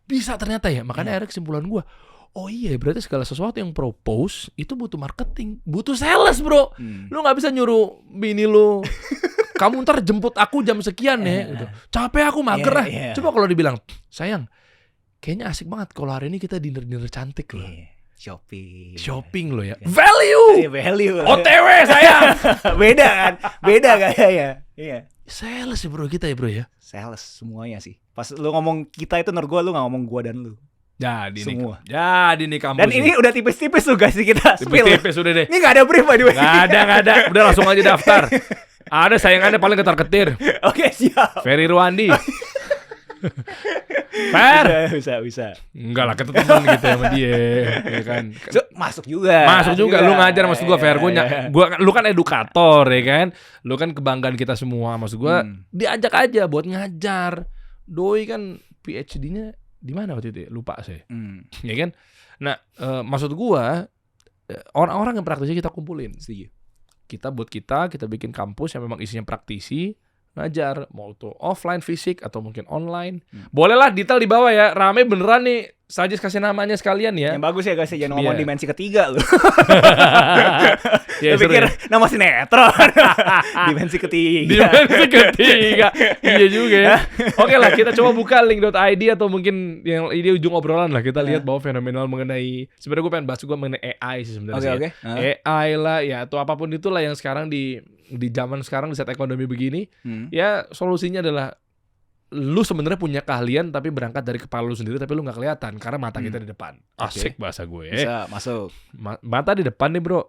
Bisa ternyata ya. Makanya akhirnya kesimpulan gue. Oh iya, berarti segala sesuatu yang propose itu butuh marketing, butuh sales bro. Lu nggak bisa nyuruh bini lu, kamu ntar jemput aku jam sekian ya. Gitu. Capek aku mager lah. Coba kalau dibilang, sayang, kayaknya asik banget kalau hari ini kita dinner cantik loh. Shopping lo ya. Value. OTW sayang. Beda kayaknya. Iya. Sales ya bro kita ya bro ya. Sales semuanya sih. Pas lu ngomong kita itu menurut gue, lu nggak ngomong gue dan lu. Jadi semua. Jadi nih kampus. Dan ini udah tipis-tipis tuh guys kita. Tipis udah deh. Ini gak ada brief by the way. Gak ada. Udah langsung aja daftar. Ada sayangannya paling ketar-ketir. Oke, siap. Ferry Ruandi. Fer. Bisa. Enggak lah, kita teman gitu sama dia, ya kan. Masuk juga. Lu ngajar maksud gua, Fer. Lu kan edukator ya kan. Lu kan kebanggaan kita semua. Maksud gua diajak aja buat ngajar. Doi kan PhD-nya di mana waktu itu? Lupa saya. Ya kan? Nah, maksud gua orang-orang yang praktisi kita kumpulin. Kita bikin kampus yang memang isinya praktisi, ngajar, mau tuh offline fisik atau mungkin online. Bolehlah detail di bawah ya. Rame beneran nih. Sajis kasih namanya sekalian ya. Yang bagus ya guys, jangan ngomong dimensi ketiga lu. Ya, pikir nama sinetron. Dimensi ketiga. Iya juga ya. Oke lah, kita coba buka link.id atau mungkin yang ini ujung obrolan lah. Kita lihat bahwa fenomenal mengenai, sebenarnya gue pengen bahas juga mengenai AI sih sebenarnya. AI lah ya, atau apapun itulah yang sekarang di zaman sekarang di saat ekonomi begini, ya solusinya adalah lu sebenarnya punya keahlian tapi berangkat dari kepala lu sendiri tapi lu nggak kelihatan karena mata kita di depan. Asik bahasa gue. Bisa masuk. Mata di depan nih bro.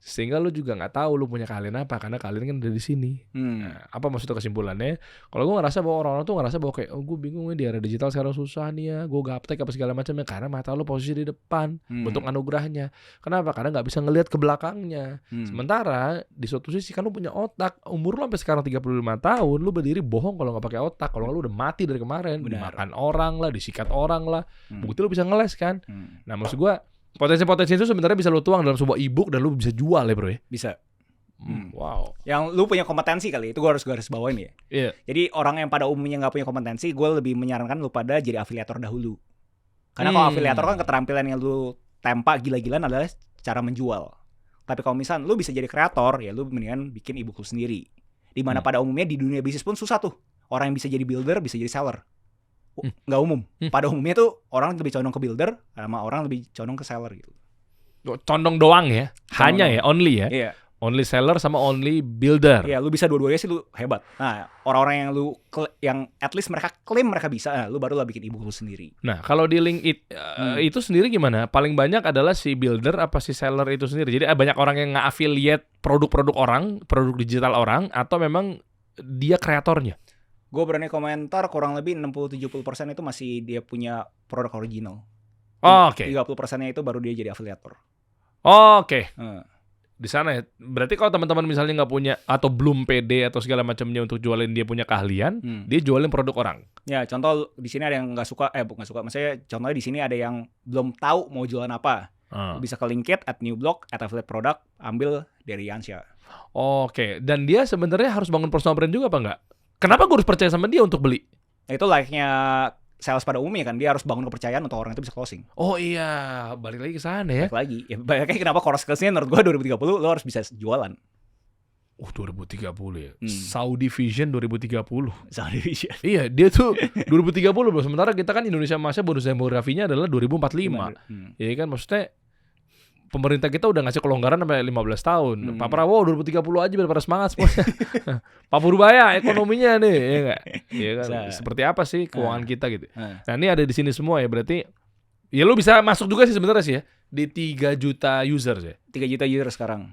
Sehingga lu juga nggak tahu lu punya keahlian apa karena keahlian kan ada di sini. Nah, apa maksudnya kesimpulannya? Kalau gue ngerasa bahwa orang-orang tuh ngerasa bahwa kayak gue bingung nih di era digital sekarang susah nih ya, gue gaptek apa segala macamnya karena mata lu posisi di depan, bentuk anugerahnya. Kenapa? Karena nggak bisa ngelihat ke belakangnya. Sementara di suatu sisi kan lu punya otak, umur lu sampai sekarang 35 tahun, lu berdiri bohong kalau nggak pakai otak. Kalau lu udah mati dari kemarin, dimakan orang lah, disikat orang lah, bukti lu bisa ngeles kan. Nah maksud gue Potensi-potensi itu sebenarnya bisa lu tuang dalam sebuah e-book dan lu bisa jual ya bro ya? Bisa. Wow. Yang lu punya kompetensi kali, itu gue harus garis bawain ya. Iya. Jadi orang yang pada umumnya nggak punya kompetensi, gue lebih menyarankan lu pada jadi afiliator dahulu. Karena kalau afiliator kan keterampilan yang lu tempa gila-gilaan adalah cara menjual. Tapi kalau misal lu bisa jadi kreator, ya lu mendingan bikin e-book lu sendiri. Dimana pada umumnya di dunia bisnis pun susah tuh. Orang yang bisa jadi builder, bisa jadi seller. Nggak umum. Pada umumnya tuh orang lebih condong ke builder, sama orang lebih condong ke seller gitu. Condong doang ya? Hanya ya? Only ya? Iya. Only seller sama only builder. Iya, lu bisa dua-duanya sih lu hebat. Nah, orang-orang yang at least mereka klaim mereka bisa, nah, lu baru lah bikin e-book lu sendiri. Nah, kalau di link itu sendiri gimana? Paling banyak adalah si builder apa si seller itu sendiri? Jadi banyak orang yang nge-affiliate produk-produk orang, produk digital orang, atau memang dia kreatornya? Gue berani komentar kurang lebih 60-70% itu masih dia punya produk original. Oh, oke. 30%-nya itu baru dia jadi afiliator. Oh, oke. Di sana ya. Berarti kalau teman-teman misalnya nggak punya atau belum pede atau segala macamnya untuk jualin dia punya keahlian, dia jualin produk orang. Ya, contoh di sini ada yang nggak suka, bukan suka. Maksudnya contohnya di sini ada yang belum tahu mau jualan apa. Bisa ke Linkit, @new blog, @affiliate product, ambil dari Yansha. Oke. Dan dia sebenarnya harus bangun personal brand juga apa nggak? Kenapa gue harus percaya sama dia untuk beli? Itu like-nya sales pada umumnya kan, dia harus bangun kepercayaan untuk orang itu bisa closing. Oh iya, balik lagi ke sana ya. Balik lagi. Ya, balik lagi kenapa core skills-nya menurut gue 2030 lo harus bisa jualan. 2030 ya. Saudi Vision 2030. Saudi Vision. Iya, dia tuh 2030 bro. Sementara kita kan Indonesia masa bonus demografinya adalah 2045. Iya kan, maksudnya pemerintah kita udah ngasih kelonggaran sampai 15 tahun. Pak Prabowo 2030 aja biar pada semangat semuanya. Pak Purbaya ekonominya nih, ya enggak? Iya kan. Seperti apa sih keuangan kita gitu. Nah, ini ada di sini semua ya, berarti ya lu bisa masuk juga sih sebenarnya sih ya di 3 juta users ya. 3 juta user sekarang.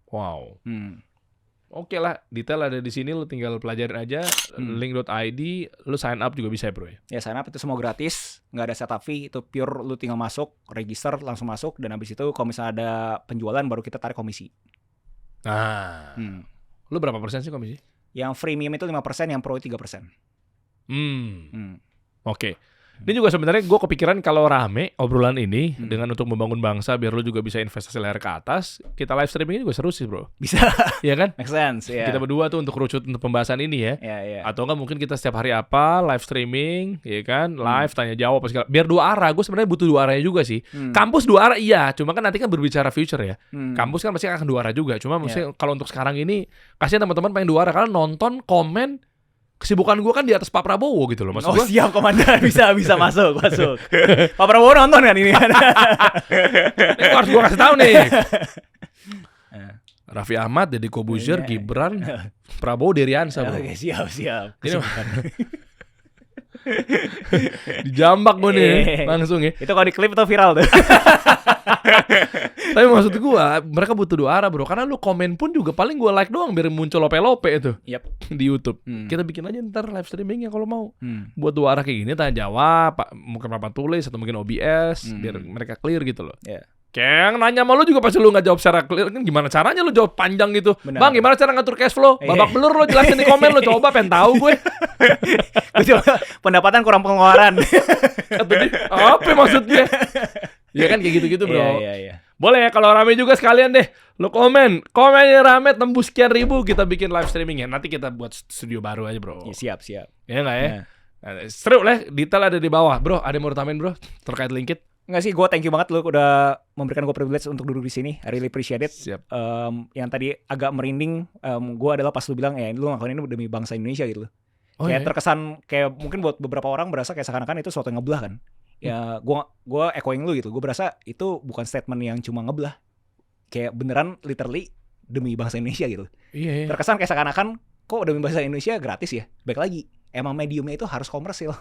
Wow. Oke lah, detail ada di sini, lu tinggal pelajarin aja. Link.id, lu sign up juga bisa ya bro ya? Ya sign up itu semua gratis, nggak ada setup fee, itu pure lu tinggal masuk, register, langsung masuk, dan habis itu kalau misalnya ada penjualan baru kita tarik komisi. Nah, lu berapa persen sih komisi? Yang freemium itu 5%, yang pro 3%. Oke. Ini juga sebenarnya gue kepikiran kalau rame obrolan ini dengan untuk membangun bangsa biar lu juga bisa investasi layar ke atas, kita live streaming juga seru sih bro. Bisa. Iya kan? Make sense, ya. Kita berdua tuh untuk kerucut untuk pembahasan ini ya. Atau enggak mungkin kita setiap hari apa live streaming, ya kan? Live tanya jawab apa segala. Biar 2 arah. Gue sebenarnya butuh 2 arahnya juga sih. Kampus 2 arah iya, cuma kan nanti kan berbicara future ya. Kampus kan pasti akan 2 arah juga. Cuma maksudnya kalau untuk sekarang ini kasihan teman-teman pengen 2 arah karena nonton, komen. Kesibukan gue kan di atas Pak Prabowo gitu loh. Maksud gua, siap komandan, bisa masuk. Pak Prabowo nonton kan ini kan? Ini harus gue kasih tahu nih. Raffi Ahmad, Deddy Corbuzier, Gibran, Prabowo, Deriansa bro. Oke, siap. Dijambak gue nih langsung ya. Itu kalau di klip itu viral tuh. Tapi maksud gue mereka butuh 2 arah bro. Karena lu komen pun juga paling gue like doang biar muncul lope-lope itu di YouTube. Kita bikin aja ntar live streamingnya kalau mau. Buat 2 arah kayak gini, tanya jawab, mungkin papan tulis atau mungkin OBS biar mereka clear gitu loh. Kayak nanya sama lu juga pasti lu gak jawab secara clear. Kan gimana caranya lu jawab panjang gitu. Bang gimana cara ngatur cash flow? Babak belur lu jelasin di komen lu. Coba pengen tahu gue. Pendapatan kurang pengeluaran. Apa maksudnya? Ya kan kayak gitu-gitu bro. Iya. Boleh ya kalau rame juga sekalian deh. Lu komennya rame tembus sekian ribu kita bikin live streaming ya. Nanti kita buat studio baru aja bro. Siap. Ya nggak ya? Nah, seru lah. Detail ada di bawah bro. Ada yang mau tambahin bro terkait Linkit? Enggak sih, gue thank you banget lu udah memberikan gue privilege untuk duduk di sini. I really appreciate it. Siap. Yang tadi agak merinding, gue adalah pas lu bilang lu ngelakuin ini demi bangsa Indonesia gitu. Kayak terkesan kayak mungkin buat beberapa orang berasa kayak seakan-akan itu sesuatu yang ngebelah kan. Ya gue echoing lu gitu. Gue berasa itu bukan statement yang cuma ngebelah. Kayak beneran literally demi bangsa Indonesia gitu. Iya. Terkesan kayak seakan-akan kok demi bangsa Indonesia gratis ya. Baik lagi, emang mediumnya itu harus komersil.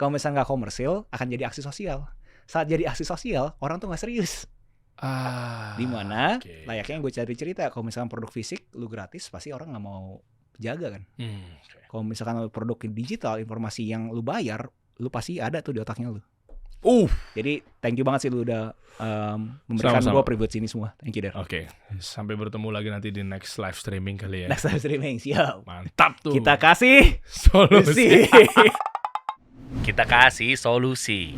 Kalau misalnya nggak komersil akan jadi aksi sosial. Saat jadi aksi sosial, orang tuh gak serius. Dimana layaknya gue cari cerita, kalau misalkan produk fisik lu gratis, pasti orang gak mau jaga kan. Kalau misalkan produk digital, informasi yang lu bayar, lu pasti ada tuh di otaknya lu. Jadi thank you banget sih lu udah memberikan gue privilege ini semua. Thank you, Der. Oke. Sampai bertemu lagi nanti di next live streaming kali ya. Next live streaming, siap. Mantap tuh. Kita kasih solusi. Kita kasih solusi.